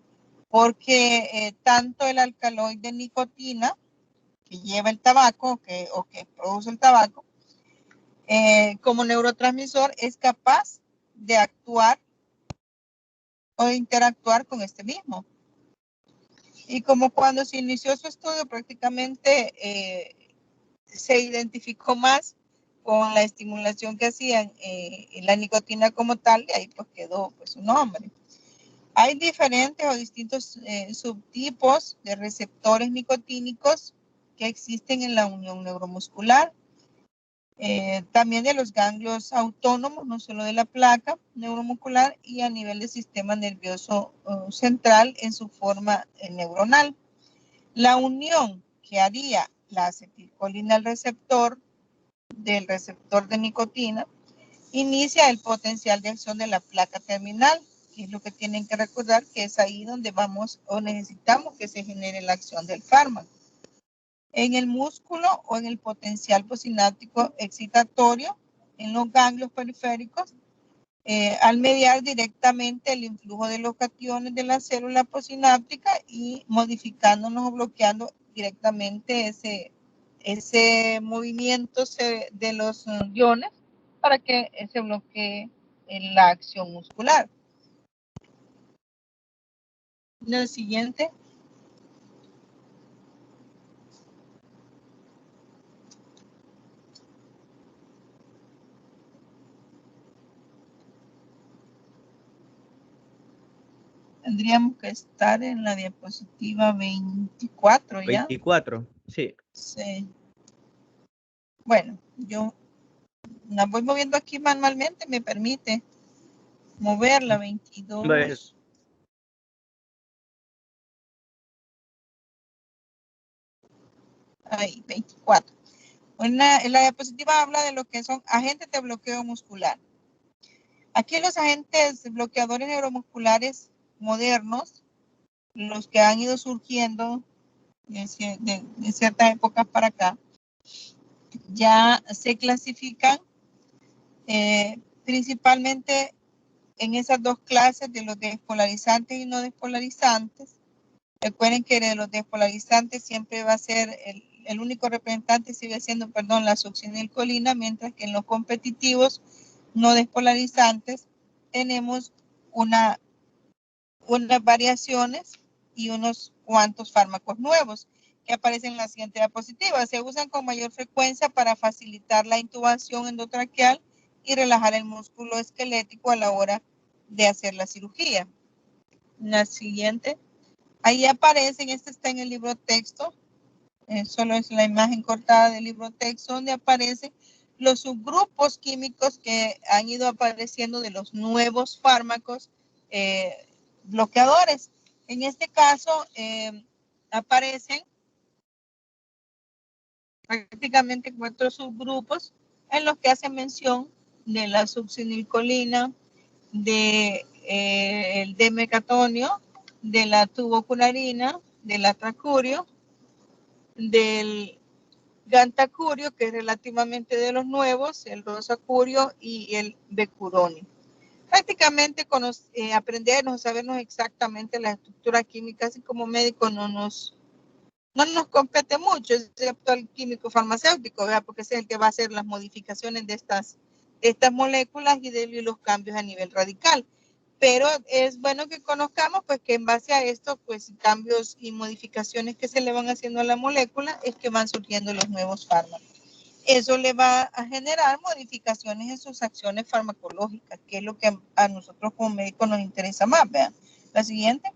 A: porque tanto el alcaloide nicotina que lleva el tabaco o que produce el tabaco, como neurotransmisor es capaz de actuar o de interactuar con este mismo. Y como cuando se inició su estudio prácticamente se identificó más con la estimulación que hacían la nicotina como tal, y ahí pues quedó pues su nombre. Hay diferentes o distintos subtipos de receptores nicotínicos que existen en la unión neuromuscular. También de los ganglios autónomos, no solo de la placa neuromuscular y a nivel del sistema nervioso central en su forma neuronal. La unión que haría la acetilcolina al receptor del receptor de nicotina inicia el potencial de acción de la placa terminal, que es lo que tienen que recordar, que es ahí donde vamos o necesitamos que se genere la acción del fármaco. En el músculo o en el potencial posináptico excitatorio, en los ganglios periféricos, al mediar directamente el influjo de los cationes de la célula posináptica y modificándonos o bloqueando directamente ese movimiento de los iones para que se bloquee la acción muscular. El siguiente. Tendríamos que estar en la diapositiva 24 ya.
B: 24, sí.
A: Sí. Bueno, yo la voy moviendo aquí manualmente, me permite moverla 22. Ahí, 24. En la diapositiva habla de lo que son agentes de bloqueo muscular. Aquí los agentes bloqueadores neuromusculares modernos, los que han ido surgiendo de ciertas épocas para acá, ya se clasifican principalmente en esas dos clases de los despolarizantes y no despolarizantes. Recuerden que de los despolarizantes siempre va a ser el único representante sigue siendo, la succinilcolina, mientras que en los competitivos no despolarizantes tenemos unas variaciones y unos cuantos fármacos nuevos que aparecen en la siguiente diapositiva. Se usan con mayor frecuencia para facilitar la intubación endotraqueal y relajar el músculo esquelético a la hora de hacer la cirugía. La siguiente. Ahí aparecen, este está en el libro texto, solo es la imagen cortada del libro texto, donde aparecen los subgrupos químicos que han ido apareciendo de los nuevos fármacos bloqueadores. En este caso, aparecen prácticamente 4 subgrupos en los que hacen mención de la succinilcolina, el D-mecatonio, de la tubocularina, del atracurio, del gantacurio, que es relativamente de los nuevos, el rosacurio y el becuronio. prácticamente aprendernos, sabernos exactamente la estructura química, así como médico no nos compete mucho, excepto el químico farmacéutico, ¿verdad? Porque es el que va a hacer las modificaciones de estas moléculas y de los cambios a nivel radical. Pero es bueno que conozcamos pues que en base a esto, pues cambios y modificaciones que se le van haciendo a la molécula es que van surgiendo los nuevos fármacos. Eso le va a generar modificaciones en sus acciones farmacológicas, que es lo que a nosotros como médicos nos interesa más. Vean, la siguiente.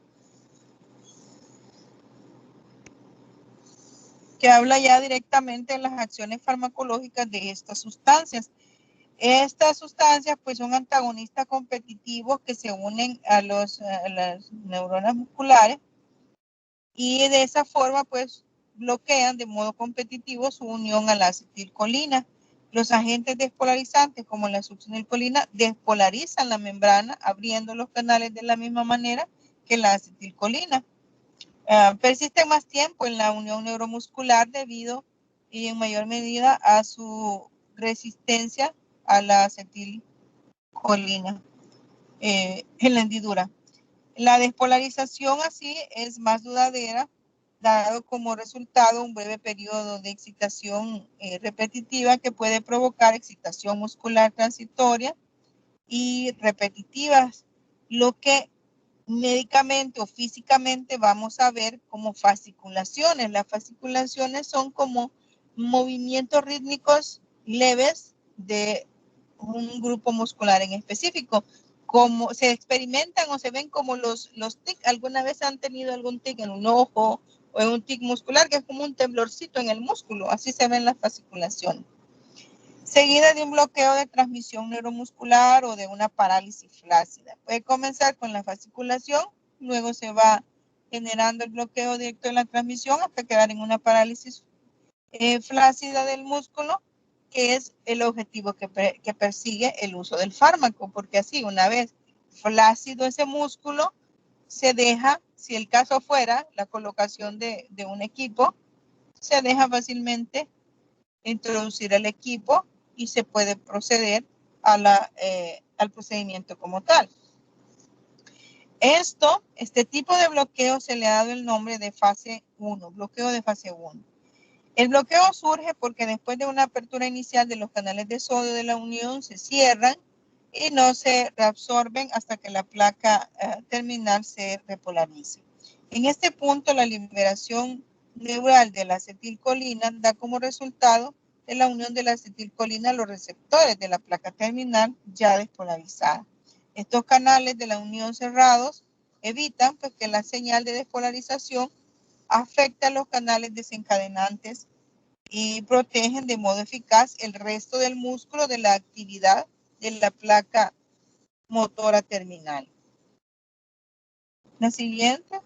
A: Que habla ya directamente de las acciones farmacológicas de estas sustancias. Estas sustancias pues son antagonistas competitivos que se unen a las neuronas musculares y de esa forma pues bloquean de modo competitivo su unión a la acetilcolina. Los agentes despolarizantes como la succinilcolina despolarizan la membrana abriendo los canales de la misma manera que la acetilcolina. Persiste más tiempo en la unión neuromuscular debido y en mayor medida a su resistencia a la acetilcolina en la hendidura. La despolarización así es más duradera, dado como resultado un breve periodo de excitación repetitiva que puede provocar excitación muscular transitoria y repetitivas, lo que médicamente o físicamente vamos a ver como fasciculaciones. Las fasciculaciones son como movimientos rítmicos leves de un grupo muscular en específico. Como se experimentan o se ven como los tics. ¿Alguna vez han tenido algún tic en un ojo o en un tic muscular que es como un temblorcito en el músculo? Así se ven las fasciculaciones. Seguida de un bloqueo de transmisión neuromuscular o de una parálisis flácida. Puede comenzar con la fasciculación, luego se va generando el bloqueo directo de la transmisión hasta quedar en una parálisis flácida del músculo, que es el objetivo que persigue el uso del fármaco, porque así una vez flácido ese músculo, se deja, si el caso fuera la colocación de un equipo, se deja fácilmente introducir el equipo y se puede proceder al procedimiento como tal. Este tipo de bloqueo se le ha dado el nombre de fase 1, bloqueo de fase 1. El bloqueo surge porque después de una apertura inicial de los canales de sodio de la unión se cierran y no se reabsorben hasta que la placa terminal se repolarice. En este punto, la liberación neural de la acetilcolina da como resultado de la unión de la acetilcolina a los receptores de la placa terminal ya despolarizada. Estos canales de la unión cerrados evitan pues, que la señal de despolarización afecte a los canales desencadenantes y protegen de modo eficaz el resto del músculo de la actividad de la placa motora terminal. La siguiente.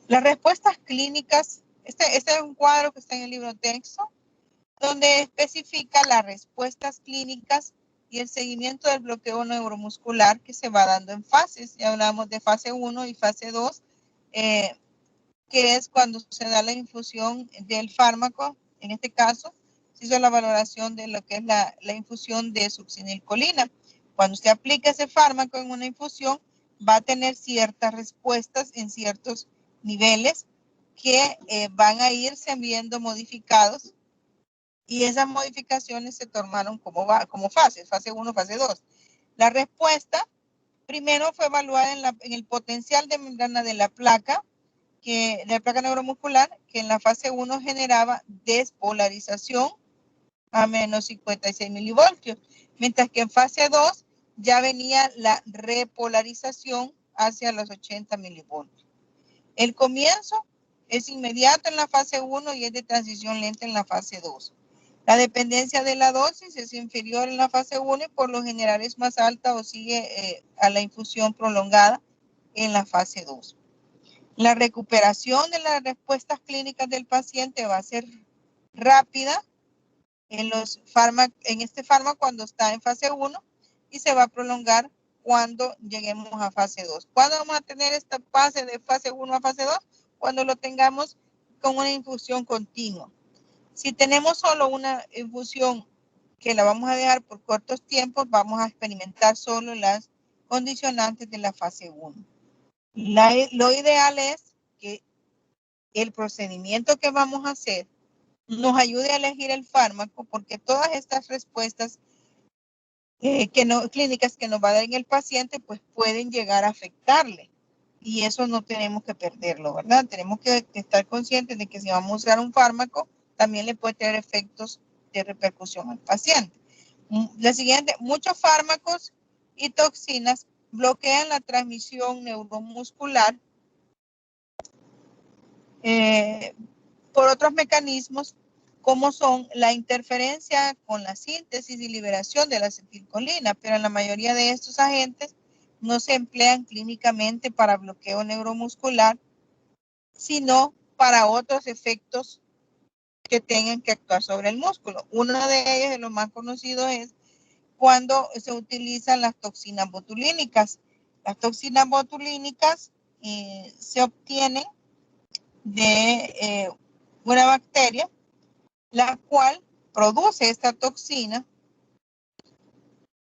A: Las respuestas clínicas, este es un cuadro que está en el libro texto, donde especifica las respuestas clínicas y el seguimiento del bloqueo neuromuscular que se va dando en fases. Ya hablamos de fase 1 y fase 2, que es cuando se da la infusión del fármaco. En este caso, se hizo la valoración de lo que es la infusión de succinilcolina. Cuando usted aplica ese fármaco en una infusión, va a tener ciertas respuestas en ciertos niveles que van a irse viendo modificados y esas modificaciones se tomaron como fases, fase 1, fase 2. La respuesta primero fue evaluada en el potencial de membrana de la placa neuromuscular, que en la fase 1 generaba despolarización a menos 56 milivoltios, mientras que en fase 2 ya venía la repolarización hacia los 80 milivoltios. El comienzo es inmediato en la fase 1 y es de transición lenta en la fase 2. La dependencia de la dosis es inferior en la fase 1 y por lo general es más alta o sigue a la infusión prolongada en la fase 2. La recuperación de las respuestas clínicas del paciente va a ser rápida en este fármaco cuando está en fase 1 y se va a prolongar cuando lleguemos a fase 2. ¿Cuándo vamos a tener esta fase de fase 1 a fase 2? Cuando lo tengamos con una infusión continua. Si tenemos solo una infusión
D: que la vamos a dejar por cortos tiempos, vamos a experimentar solo las condicionantes de la fase 1. Lo ideal es que el procedimiento que vamos a hacer nos ayude a elegir el fármaco, porque todas estas respuestas clínicas que nos va a dar en el paciente, pues pueden llegar a afectarle. Y eso no tenemos que perderlo, ¿verdad? Tenemos que estar conscientes de que si vamos a usar un fármaco, también le puede tener efectos de repercusión al paciente. La siguiente, muchos fármacos y toxinas bloquean la transmisión neuromuscular por otros mecanismos como son la interferencia con la síntesis y liberación de la acetilcolina, pero en la mayoría de estos agentes no se emplean clínicamente para bloqueo neuromuscular, sino para otros efectos que tengan que actuar sobre el músculo. Uno de ellos, de los más conocidos, es cuando se utilizan las toxinas botulínicas. Las toxinas botulínicas se obtienen de una bacteria, la cual produce esta toxina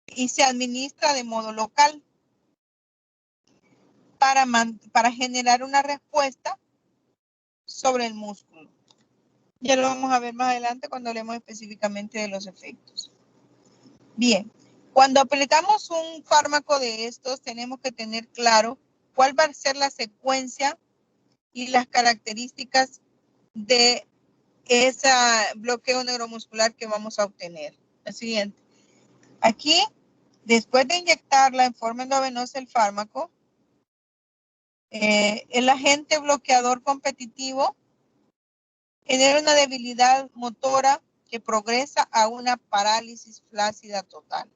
D: y se administra de modo local para generar una respuesta sobre el músculo. Ya lo vamos a ver más adelante cuando hablemos específicamente de los efectos. Bien, cuando aplicamos un fármaco de estos, tenemos que tener claro cuál va a ser la secuencia y las características de ese bloqueo neuromuscular que vamos a obtener. El siguiente. Aquí, después de inyectarla en forma endovenosa el fármaco, el agente bloqueador competitivo genera una debilidad motora que progresa a una parálisis flácida total.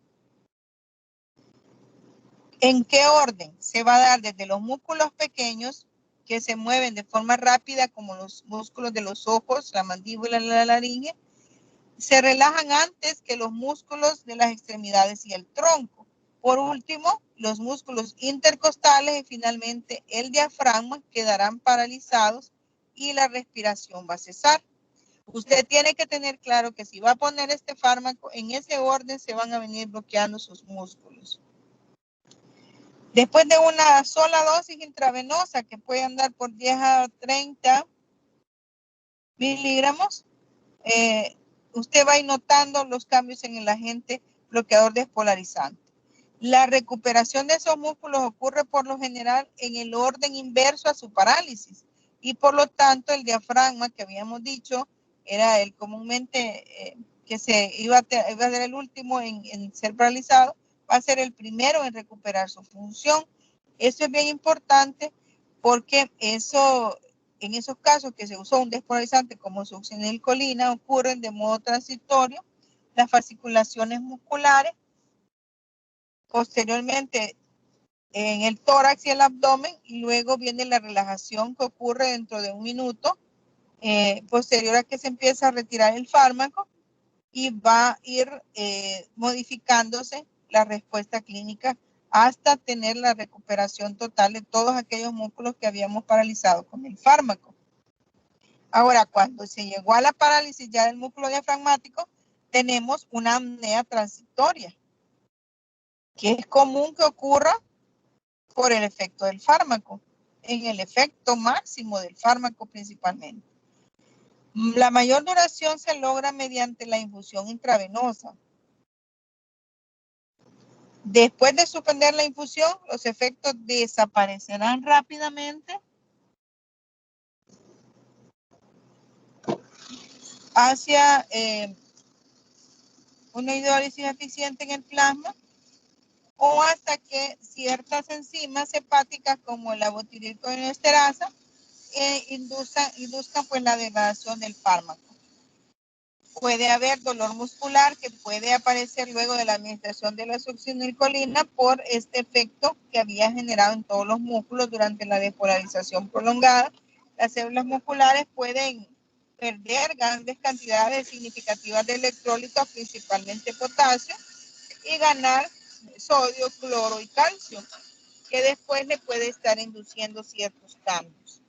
D: ¿En qué orden? Se va a dar desde los músculos pequeños que se mueven de forma rápida, como los músculos de los ojos, la mandíbula y la laringe, se relajan antes que los músculos de las extremidades y el tronco. Por último, los músculos intercostales y finalmente el diafragma quedarán paralizados y la respiración va a cesar. Usted tiene que tener claro que si va a poner este fármaco, en ese orden se van a venir bloqueando sus músculos. Después de una sola dosis intravenosa, que puede andar por 10 a 30 miligramos, usted va a ir notando los cambios en el agente bloqueador despolarizante. La recuperación de esos músculos ocurre por lo general en el orden inverso a su parálisis y por lo tanto el diafragma, que habíamos dicho, era el comúnmente que iba a ser el último en ser paralizado, va a ser el primero en recuperar su función. Eso es bien importante porque en esos casos que se usó un despolarizante como succinilcolina ocurren de modo transitorio las fasciculaciones musculares, posteriormente en el tórax y el abdomen, y luego viene la relajación que ocurre dentro de un minuto, posterior a que se empieza a retirar el fármaco, y va a ir modificándose la respuesta clínica hasta tener la recuperación total de todos aquellos músculos que habíamos paralizado con el fármaco. Ahora, cuando se llegó a la parálisis ya del músculo diafragmático, tenemos una apnea transitoria, que es común que ocurra por el efecto del fármaco, en el efecto máximo del fármaco principalmente. La mayor duración se logra mediante la infusión intravenosa. Después de suspender la infusión, los efectos desaparecerán rápidamente hacia una hidrólisis eficiente en el plasma o hasta que ciertas enzimas hepáticas como la butirilcoinesterasa induzcan pues la degradación del fármaco. Puede haber dolor muscular que puede aparecer luego de la administración de la succinilcolina por este efecto que había generado en todos los músculos durante la despolarización prolongada. Las células musculares pueden perder grandes cantidades significativas de electrolitos, principalmente potasio, y ganar sodio, cloro y calcio, que después le puede estar induciendo ciertos cambios.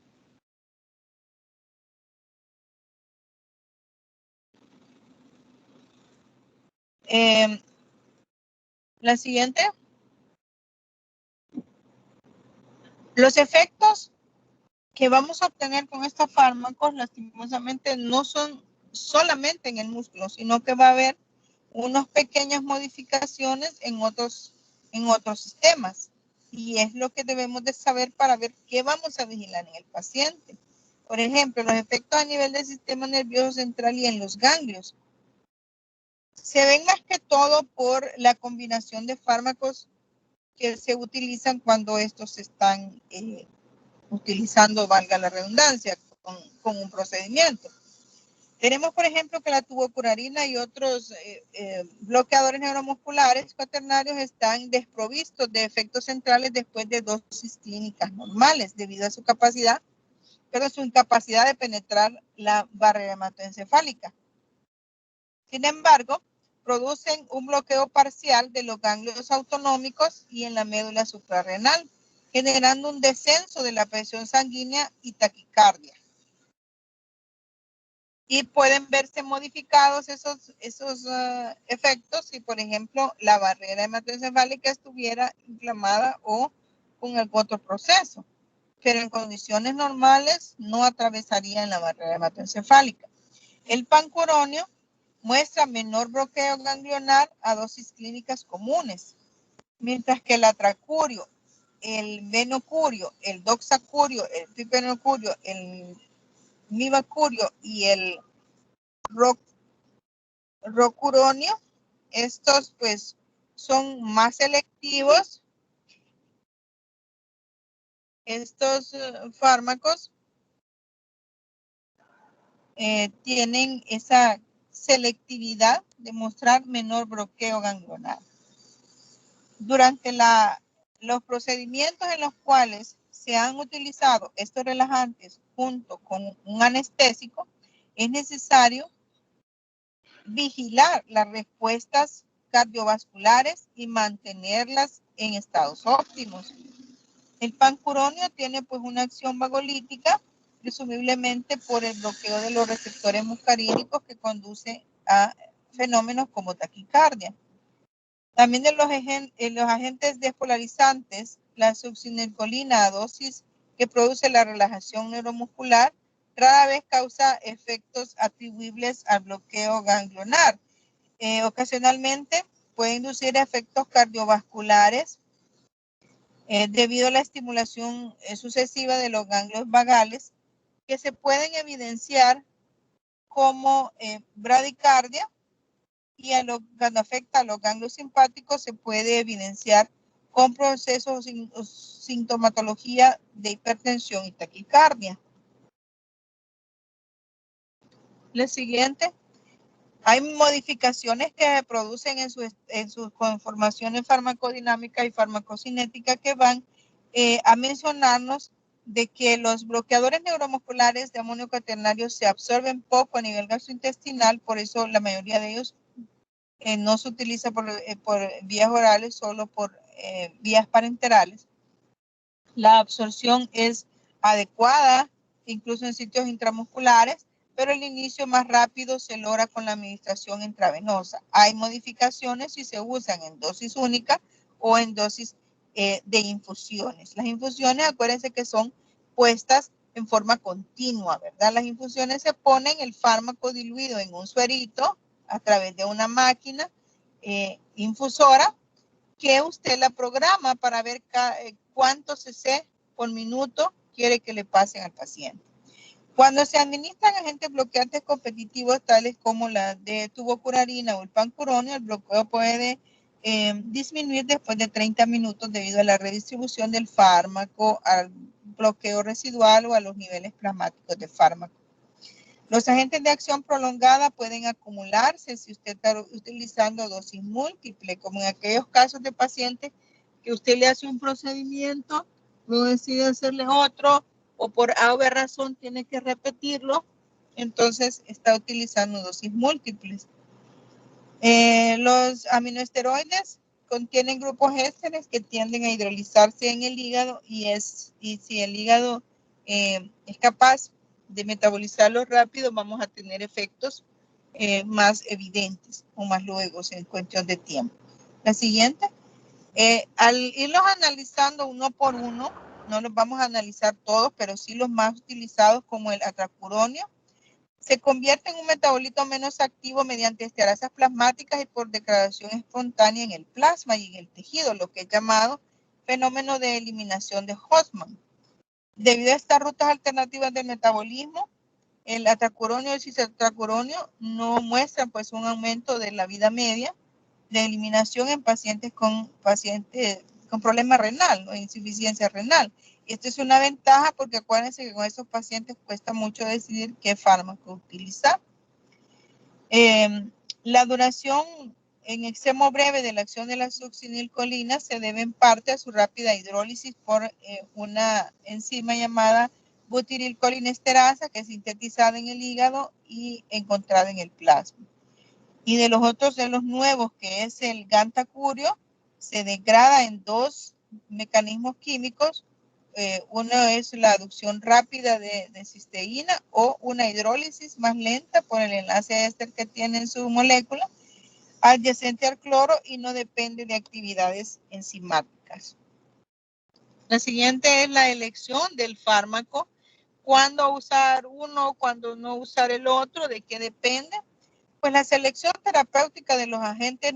D: La siguiente. Los efectos que vamos a obtener con estos fármacos, lastimosamente, no son solamente en el músculo, sino que va a haber unas pequeñas modificaciones en otros sistemas. Y es lo que debemos de saber para ver qué vamos a vigilar en el paciente. Por ejemplo, los efectos a nivel del sistema nervioso central y en los ganglios. Se ven más que todo por la combinación de fármacos que se utilizan cuando estos se están utilizando, valga la redundancia, con un procedimiento. Tenemos, por ejemplo, que la tubocurarina y otros bloqueadores neuromusculares cuaternarios están desprovistos de efectos centrales después de dosis clínicas normales, debido a su capacidad, pero su incapacidad de penetrar la barrera hematoencefálica. Sin embargo, producen un bloqueo parcial de los ganglios autonómicos y en la médula suprarrenal, generando un descenso de la presión sanguínea y taquicardia. Y pueden verse modificados esos efectos si, por ejemplo, la barrera hematoencefálica estuviera inflamada o con algún otro proceso. Pero en condiciones normales no atravesarían la barrera hematoencefálica. El pancuronio muestra menor bloqueo ganglionar a dosis clínicas comunes, mientras que el atracurio, el venocurio, el doxacurio, el pipenocurio, el mivacurio y el rocuronio, estos pues son más selectivos. Estos fármacos tienen esa selectividad de mostrar menor bloqueo ganglionar. Durante los procedimientos en los cuales se han utilizado estos relajantes junto con un anestésico, es necesario vigilar las respuestas cardiovasculares y mantenerlas en estados óptimos. El pancuronio tiene pues una acción vagolítica, presumiblemente por el bloqueo de los receptores muscarínicos que conduce a fenómenos como taquicardia. También de los agentes despolarizantes, la succinilcolina a dosis que produce la relajación neuromuscular rara vez causa efectos atribuibles al bloqueo ganglionar. Ocasionalmente puede inducir efectos cardiovasculares debido a la estimulación sucesiva de los ganglios vagales que se pueden evidenciar como bradicardia, y cuando afecta a los ganglios simpáticos se puede evidenciar con procesos o sintomatología de hipertensión y taquicardia. La siguiente. Hay modificaciones que se producen en sus conformaciones farmacodinámicas y farmacocinéticas que van a mencionarnos de que los bloqueadores neuromusculares de amonio cuaternario se absorben poco a nivel gastrointestinal, por eso la mayoría de ellos no se utiliza por vías orales, solo por vías parenterales. La absorción es adecuada, incluso en sitios intramusculares, pero el inicio más rápido se logra con la administración intravenosa. Hay modificaciones si se usan en dosis única o en dosis de infusiones. Las infusiones, acuérdense que son puestas en forma continua, ¿verdad? Las infusiones se ponen el fármaco diluido en un suerito a través de una máquina infusora que usted la programa para ver cuántos cc por minuto quiere que le pasen al paciente. Cuando se administran agentes bloqueantes competitivos tales como la de tubocurarina o el pancuronio, el bloqueo puede disminuir después de 30 minutos debido a la redistribución del fármaco, al bloqueo residual o a los niveles plasmáticos de fármaco. Los agentes de acción prolongada pueden acumularse si usted está utilizando dosis múltiple, como en aquellos casos de pacientes que usted le hace un procedimiento, luego decide hacerle otro, o por A o B razón tiene que repetirlo, entonces está utilizando dosis múltiples. Los aminoesteroides contienen grupos ésteres que tienden a hidrolizarse en el hígado y si el hígado es capaz de metabolizarlo rápido, vamos a tener efectos más evidentes o más luego en cuestión de tiempo. La siguiente. Al irlos analizando uno por uno, no los vamos a analizar todos, pero sí los más utilizados como el atracuronio, se convierte en un metabolito menos activo mediante esterasas plasmáticas y por degradación espontánea en el plasma y en el tejido, lo que es llamado fenómeno de eliminación de Hofmann. Debido a estas rutas alternativas de metabolismo, el atracuronio y el cisatracuronio no muestran pues un aumento de la vida media de eliminación en pacientes con problema renal o insuficiencia renal. Y esto es una ventaja porque acuérdense que con estos pacientes cuesta mucho decidir qué fármaco utilizar. La duración en extremo breve de la acción de la succinilcolina se debe en parte a su rápida hidrólisis por una enzima llamada butirilcolinesterasa que es sintetizada en el hígado y encontrada en el plasma. Y de los otros, de los nuevos, que es el gantacurio, se degrada en dos mecanismos químicos. Uno es la aducción rápida de cisteína o una hidrólisis más lenta por el enlace éster que tiene en su molécula, adyacente al cloro y no depende de actividades enzimáticas. La siguiente es la elección del fármaco. ¿Cuándo usar uno, cuándo no usar el otro? ¿De qué depende? Pues la selección terapéutica de los agentes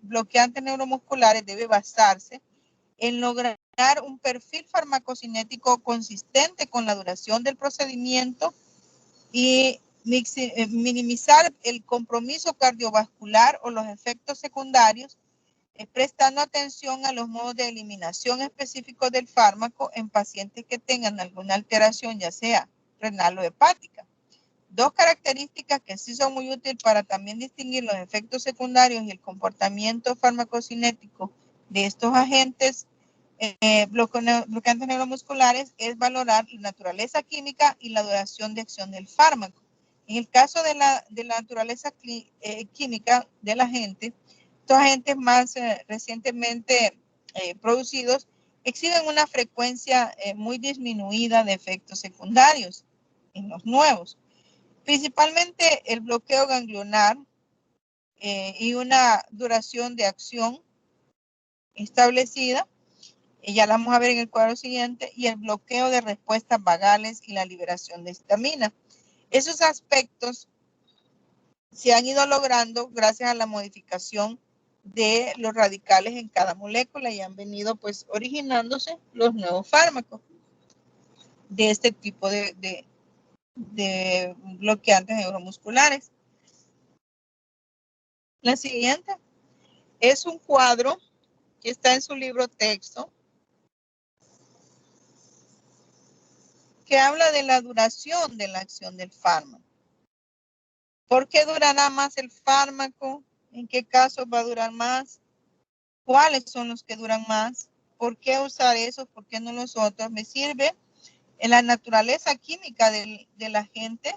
D: bloqueantes neuromusculares debe basarse en lograr un perfil farmacocinético consistente con la duración del procedimiento y minimizar el compromiso cardiovascular o los efectos secundarios, prestando atención a los modos de eliminación específicos del fármaco en pacientes que tengan alguna alteración, ya sea renal o hepática. Dos características que sí son muy útiles para también distinguir los efectos secundarios y el comportamiento farmacocinético de estos agentes bloqueantes neuromusculares es valorar la naturaleza química y la duración de acción del fármaco. En el caso de la naturaleza química del agente, estos agentes más recientemente producidos exhiben una frecuencia muy disminuida de efectos secundarios en los nuevos. Principalmente el bloqueo ganglionar y una duración de acción establecida, ya la vamos a ver en el cuadro siguiente, y el bloqueo de respuestas vagales y la liberación de histamina. Esos aspectos se han ido logrando gracias a la modificación de los radicales en cada molécula y han venido pues originándose los nuevos fármacos de este tipo de bloqueantes neuromusculares. La siguiente es un cuadro que está en su libro texto que habla de la duración de la acción del fármaco. ¿Por qué durará más el fármaco? ¿En qué casos va a durar más? ¿Cuáles son los que duran más? ¿Por qué usar esos? ¿Por qué no los otros? Me sirve en la naturaleza química del agente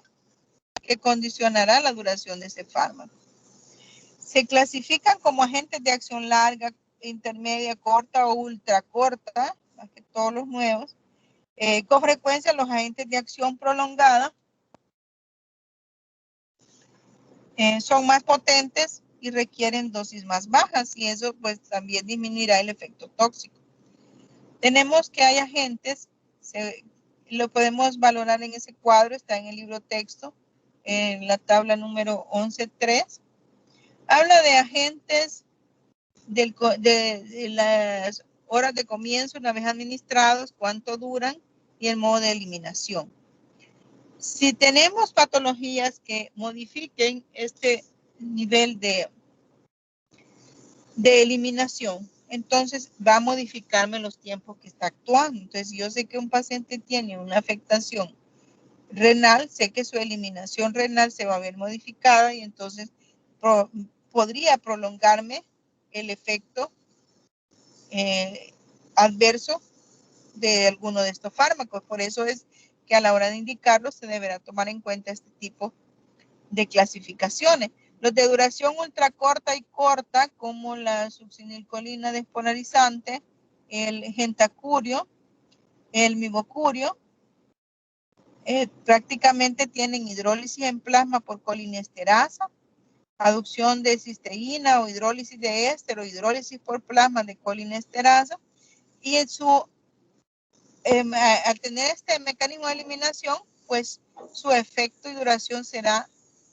D: que condicionará la duración de ese fármaco. Se clasifican como agentes de acción larga, intermedia, corta o ultra corta, más que todos los nuevos. Con frecuencia los agentes de acción prolongada son más potentes y requieren dosis más bajas y eso pues también disminuirá el efecto tóxico. Tenemos que hay agentes, lo podemos valorar en ese cuadro, está en el libro texto, en la tabla número 11.3. Habla de agentes de las horas de comienzo una vez administrados, cuánto duran y el modo de eliminación. Si tenemos patologías que modifiquen este nivel de eliminación, entonces va a modificarme los tiempos que está actuando. Entonces, yo sé que un paciente tiene una afectación renal, sé que su eliminación renal se va a ver modificada y entonces podría prolongarme el efecto adverso de alguno de estos fármacos. Por eso es que a la hora de indicarlos se deberá tomar en cuenta este tipo de clasificaciones. Los de duración ultracorta y corta, como la succinilcolina despolarizante, el gentacurio, el mibocurio, Prácticamente tienen hidrólisis en plasma por colinesterasa, aducción de cisteína o hidrólisis de éster o hidrólisis por plasma de colinesterasa, y en su, al tener este mecanismo de eliminación, pues su efecto y duración será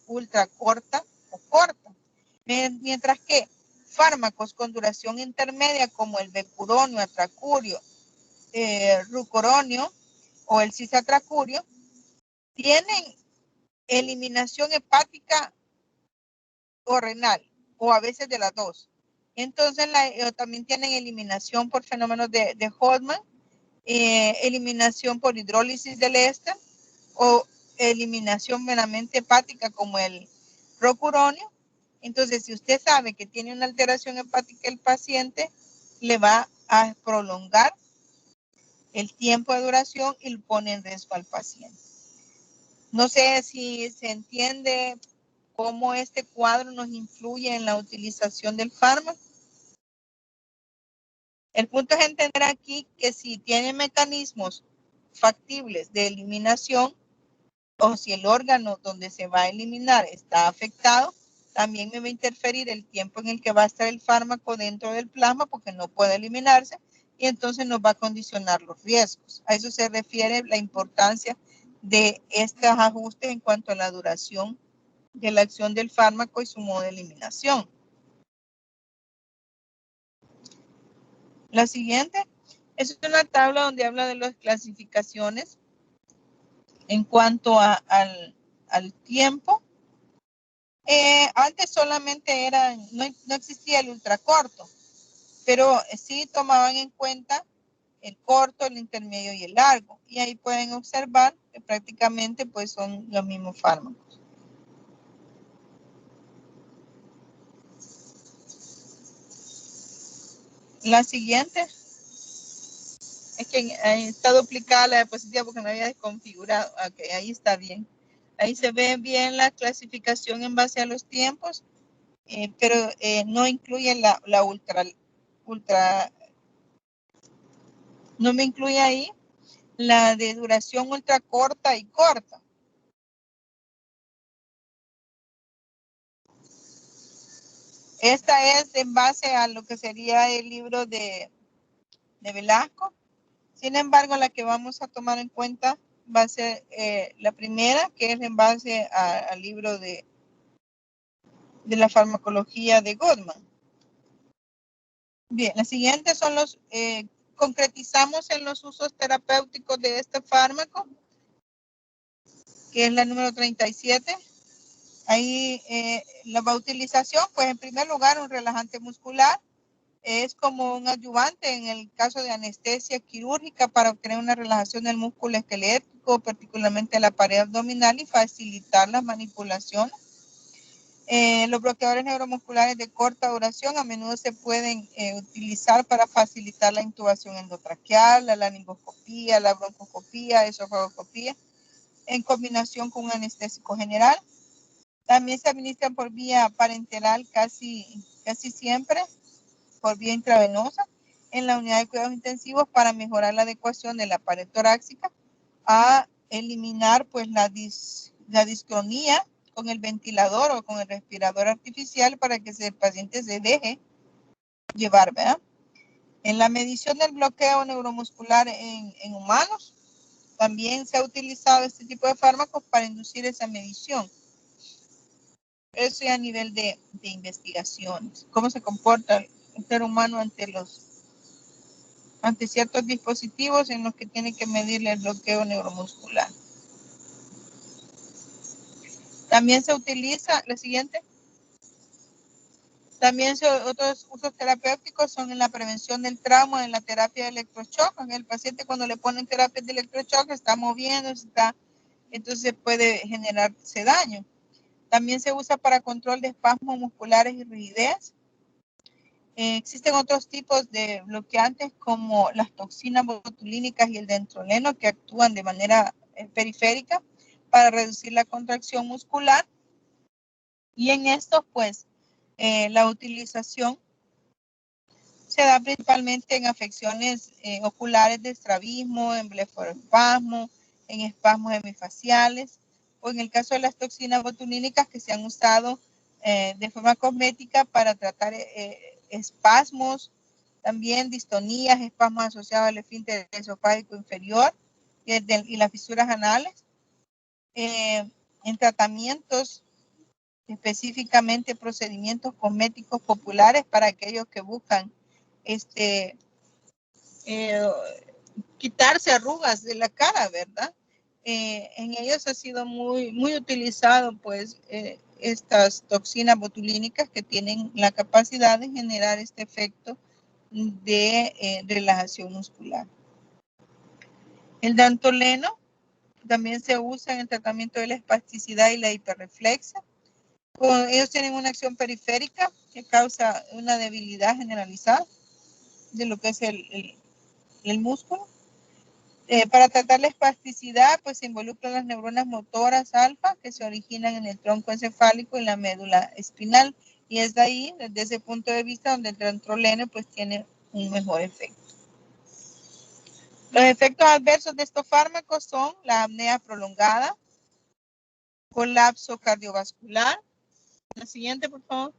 D: ultra corta o corta. Mientras que fármacos con duración intermedia como el becuronio, atracurio, rucoronio o el cisatracurio tienen eliminación hepática o renal, o a veces de las dos. Entonces también tienen eliminación por fenómenos de Hodgman, eliminación por hidrólisis del éster o eliminación meramente hepática como el rocuronio. Entonces, si usted sabe que tiene una alteración hepática el paciente, le va a prolongar el tiempo de duración y pone en riesgo al paciente. No sé si se entiende cómo este cuadro nos influye en la utilización del fármaco. El punto es entender aquí que si tiene mecanismos factibles de eliminación o si el órgano donde se va a eliminar está afectado, también me va a interferir el tiempo en el que va a estar el fármaco dentro del plasma porque no puede eliminarse y entonces nos va a condicionar los riesgos. A eso se refiere la importancia de estos ajustes en cuanto a la duración de la acción del fármaco y su modo de eliminación. La siguiente es una tabla donde habla de las clasificaciones en cuanto al tiempo. Antes solamente no existía el ultracorto, pero sí tomaban en cuenta el corto, el intermedio y el largo. Y ahí pueden observar que prácticamente pues son los mismos fármacos. La siguiente es que está duplicada la diapositiva porque me había desconfigurado. Ok, ahí está bien. Ahí se ve bien la clasificación en base a los tiempos, pero no incluye la ultra, no me incluye ahí la de duración ultra corta y corta. Esta es en base a lo que sería el libro de Velasco. Sin embargo, la que vamos a tomar en cuenta va a ser la primera, que es en base al libro de la farmacología de Goodman. Bien, la siguiente son los, concretizamos en los usos terapéuticos de este fármaco, que es la número 37. Ahí la utilización, pues en primer lugar, un relajante muscular. Es como un ayudante en el caso de anestesia quirúrgica para obtener una relajación del músculo esquelético, particularmente la pared abdominal y facilitar las manipulaciones. Los bloqueadores neuromusculares de corta duración a menudo se pueden utilizar para facilitar la intubación endotraqueal, la laringoscopía, la broncoscopía, esofagoscopía, en combinación con un anestésico general. También se administran por vía parenteral casi siempre, por vía intravenosa, en la unidad de cuidados intensivos para mejorar la adecuación de la pared torácica, a eliminar pues la discronía con el ventilador o con el respirador artificial para que el paciente se deje llevar, ¿verdad? En la medición del bloqueo neuromuscular en humanos, también se ha utilizado este tipo de fármacos para inducir esa medición. Eso a nivel de investigaciones. Cómo se comporta el ser humano ante ciertos dispositivos en los que tiene que medirle el bloqueo neuromuscular. También se utiliza, la siguiente. También otros usos terapéuticos son en la prevención del trauma, en la terapia de electroshock. En el paciente cuando le ponen terapia de electroshock está moviendo, entonces puede generarse daño. También se usa para control de espasmos musculares y rigidez. Existen otros tipos de bloqueantes como las toxinas botulínicas y el dentroleno que actúan de manera periférica para reducir la contracción muscular. Y en estos, pues, la utilización se da principalmente en afecciones oculares de estrabismo, en blefaroespasmo, en espasmos hemifaciales, o en el caso de las toxinas botulínicas que se han usado de forma cosmética para tratar espasmos, también distonías, espasmos asociados al esfínter esofágico inferior y las fisuras anales. En tratamientos, específicamente procedimientos cosméticos populares para aquellos que buscan quitarse arrugas de la cara, ¿verdad? En ellos ha sido muy utilizado, pues, estas toxinas botulínicas que tienen la capacidad de generar este efecto de relajación muscular. El dantoleno también se usa en el tratamiento de la espasticidad y la hiperreflexia. Ellos tienen una acción periférica que causa una debilidad generalizada de lo que es el músculo. Para tratar la espasticidad, pues se involucran las neuronas motoras alfa que se originan en el tronco encefálico y la médula espinal. Y es de ahí, desde ese punto de vista, donde el dantoleno pues tiene un mejor efecto. Los efectos adversos de estos fármacos son la apnea prolongada, colapso cardiovascular. La siguiente, por favor.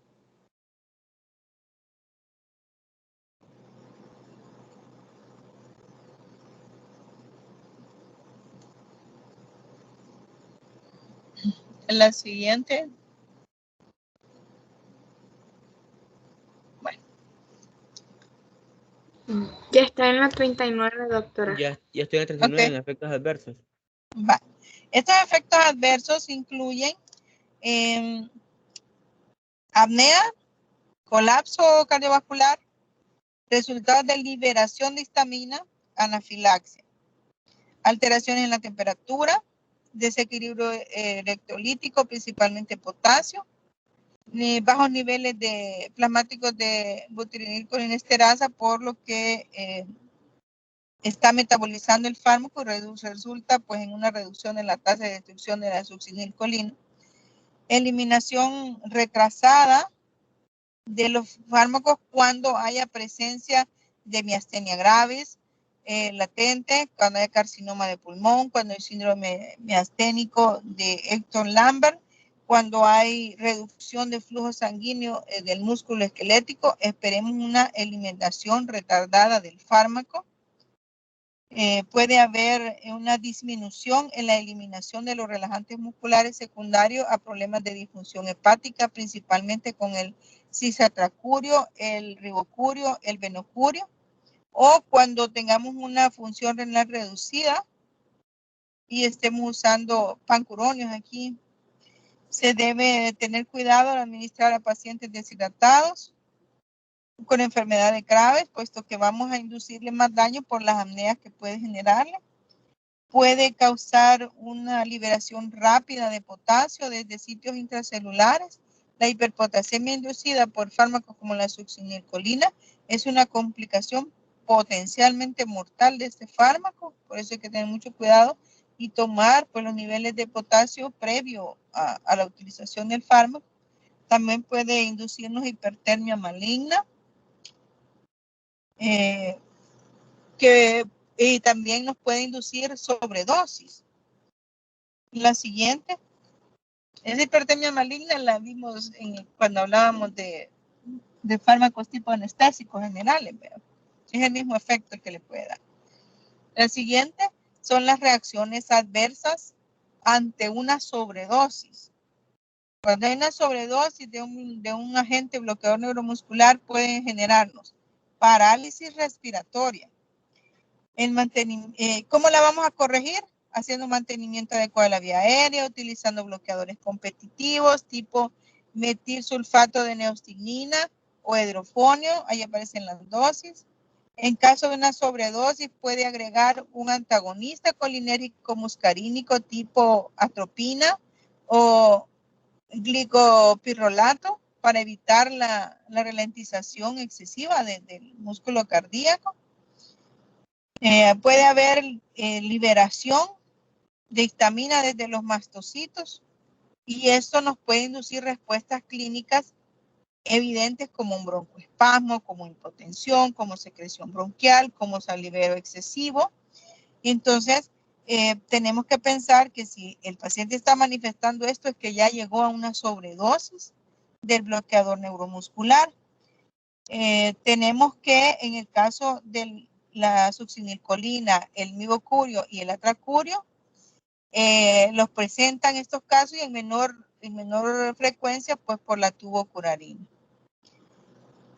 D: La siguiente. Bueno.
C: Ya está en la 39, doctora.
B: Ya estoy en el 39 en efectos adversos.
D: Va. Estos efectos adversos incluyen apnea, colapso cardiovascular, resultados de liberación de histamina, anafilaxia, alteraciones en la temperatura, desequilibrio electrolítico, principalmente potasio, bajos niveles de plasmáticos de butirilcolinesterasa, por lo que está metabolizando el fármaco y resulta pues en una reducción de la tasa de destrucción de la succinilcolina. Eliminación retrasada de los fármacos cuando haya presencia de miastenia gravis, latente, cuando hay carcinoma de pulmón, cuando hay síndrome miasténico de Hector-Lambert, cuando hay reducción de flujo sanguíneo del músculo esquelético. Esperemos una eliminación retardada del fármaco. Puede haber una disminución en la eliminación de los relajantes musculares secundarios a problemas de disfunción hepática, principalmente con el cisatracurio, el ribocurio, el venocurio, o cuando tengamos una función renal reducida y estemos usando pancuronios aquí. Se debe tener cuidado al administrar a pacientes deshidratados con enfermedades graves, puesto que vamos a inducirle más daño por las apneas que puede generarle. Puede causar una liberación rápida de potasio desde sitios intracelulares. La hiperpotasemia inducida por fármacos como la succinilcolina es una complicación potencialmente mortal de este fármaco, por eso hay que tener mucho cuidado y tomar pues, los niveles de potasio previo a la utilización del fármaco. También puede inducirnos hipertermia maligna, y también nos puede inducir sobredosis. La siguiente, esa hipertermia maligna la vimos cuando hablábamos de fármacos tipo anestésicos generales, pero es el mismo efecto que le puede dar. La siguiente son las reacciones adversas ante una sobredosis. Cuando hay una sobredosis de un agente bloqueador neuromuscular pueden generarnos parálisis respiratoria. ¿Cómo la vamos a corregir? Haciendo mantenimiento adecuado de la vía aérea, utilizando bloqueadores competitivos tipo metilsulfato de neostigmina o hidrofonio, ahí aparecen las dosis. En caso de una sobredosis puede agregar un antagonista colinérgico muscarínico tipo atropina o glicopirrolato para evitar la ralentización excesiva del músculo cardíaco. Puede haber liberación de histamina desde los mastocitos y esto nos puede inducir respuestas clínicas evidentes como un broncoespasmo, como hipotensión, como secreción bronquial, como salivero excesivo. Entonces, tenemos que pensar que si el paciente está manifestando esto es que ya llegó a una sobredosis del bloqueador neuromuscular. Tenemos que en el caso de la succinilcolina, el mibocurio y el atracurio, los presentan estos casos y en menor frecuencia pues por la tubocurarina.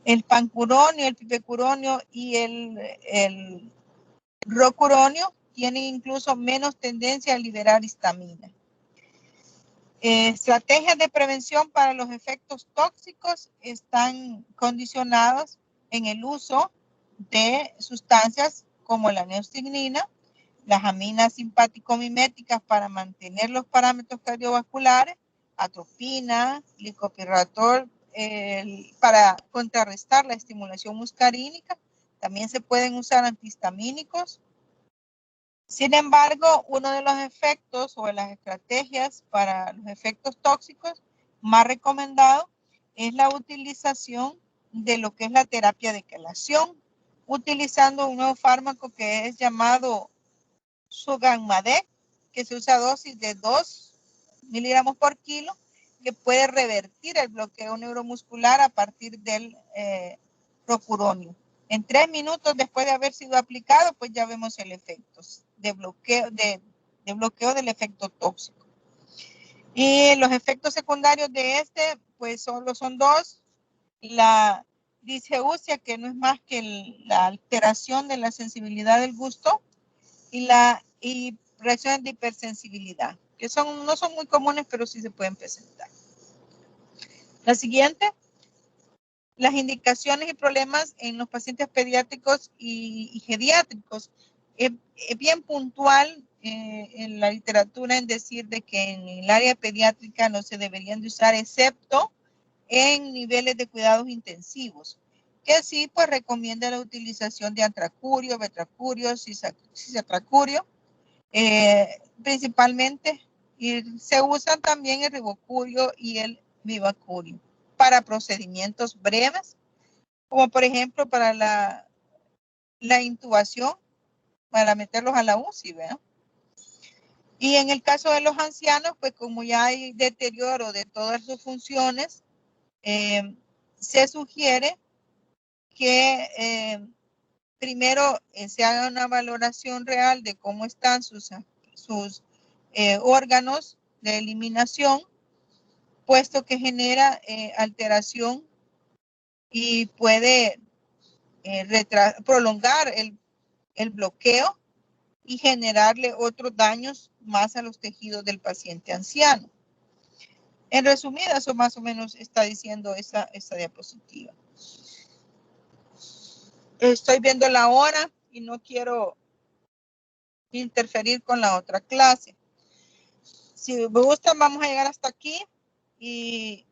D: El pancuronio, el pipecuronio y el rocuronio tienen incluso menos tendencia a liberar histamina. Estrategias de prevención para los efectos tóxicos están condicionadas en el uso de sustancias como la neostigmina, las aminas simpático-miméticas para mantener los parámetros cardiovasculares, atropina, licopirratol, para contrarrestar la estimulación muscarínica. También se pueden usar antihistamínicos. Sin embargo, uno de los efectos o de las estrategias para los efectos tóxicos más recomendado es la utilización de lo que es la terapia de quelación, utilizando un nuevo fármaco que es llamado Sugammadex, que se usa a dosis de 2 miligramos por kilo, que puede revertir el bloqueo neuromuscular a partir del rocuronio. En 3 minutos después de haber sido aplicado, pues ya vemos el efecto de bloqueo del efecto tóxico. Y los efectos secundarios de este, pues solo son dos. La disgeusia, que no es más que la alteración de la sensibilidad del gusto, y reacciones de hipersensibilidad, que no son muy comunes, pero sí se pueden presentar. La siguiente. Las indicaciones y problemas en los pacientes pediátricos y geriátricos. Es bien puntual en la literatura en decir de que en el área pediátrica no se deberían de usar excepto en niveles de cuidados intensivos, que sí pues recomienda la utilización de atracurio, betracurio, cisatracurio, principalmente, y se usan también el ribocurio y el vivacurio para procedimientos breves, como por ejemplo para la intubación, para meterlos a la UCI, ¿verdad? Y en el caso de los ancianos, pues como ya hay deterioro de todas sus funciones, se sugiere que primero se haga una valoración real de cómo están sus órganos de eliminación, puesto que genera alteración y puede prolongar el bloqueo y generarle otros daños más a los tejidos del paciente anciano. En resumidas, eso más o menos está diciendo esta diapositiva. Estoy viendo la hora y no quiero interferir con la otra clase. Si me gustan, vamos a llegar hasta aquí y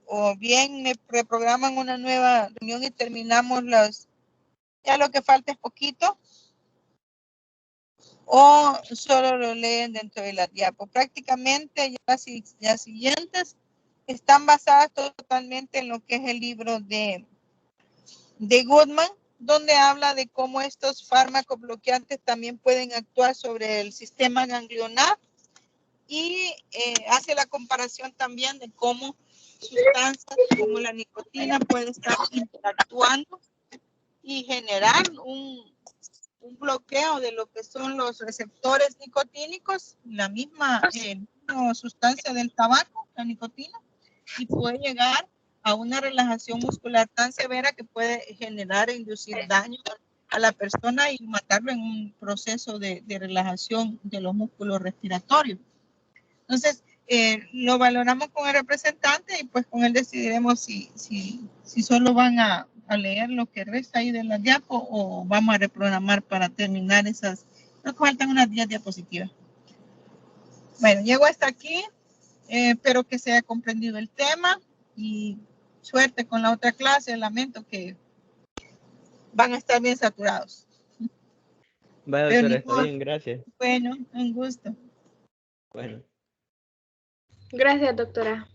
D: o bien me reprograman una nueva reunión y terminamos ya lo que falta es poquito, o solo lo leen dentro de la diapo. Prácticamente las siguientes están basadas totalmente en lo que es el libro de Goodman, donde habla de cómo estos fármacos bloqueantes también pueden actuar sobre el sistema ganglionar y hace la comparación también de cómo sustancias como la nicotina puede estar interactuando y generar un bloqueo de lo que son los receptores nicotínicos, la misma sustancia del tabaco, la nicotina, y puede llegar a una relajación muscular tan severa que puede generar e inducir daño a la persona y matarlo en un proceso de relajación de los músculos respiratorios. Entonces, lo valoramos con el representante y pues con él decidiremos si solo van a leer lo que resta ahí de la diapo o vamos a reprogramar para terminar esas. Creo que faltan unas 10 diapositivas. Bueno, llego hasta aquí. Espero que se haya comprendido el tema y suerte con la otra clase. Lamento que van a estar bien saturados.
B: Vaya, doctora, está bien, gracias.
A: Bueno, un gusto.
B: Bueno.
C: Gracias, doctora.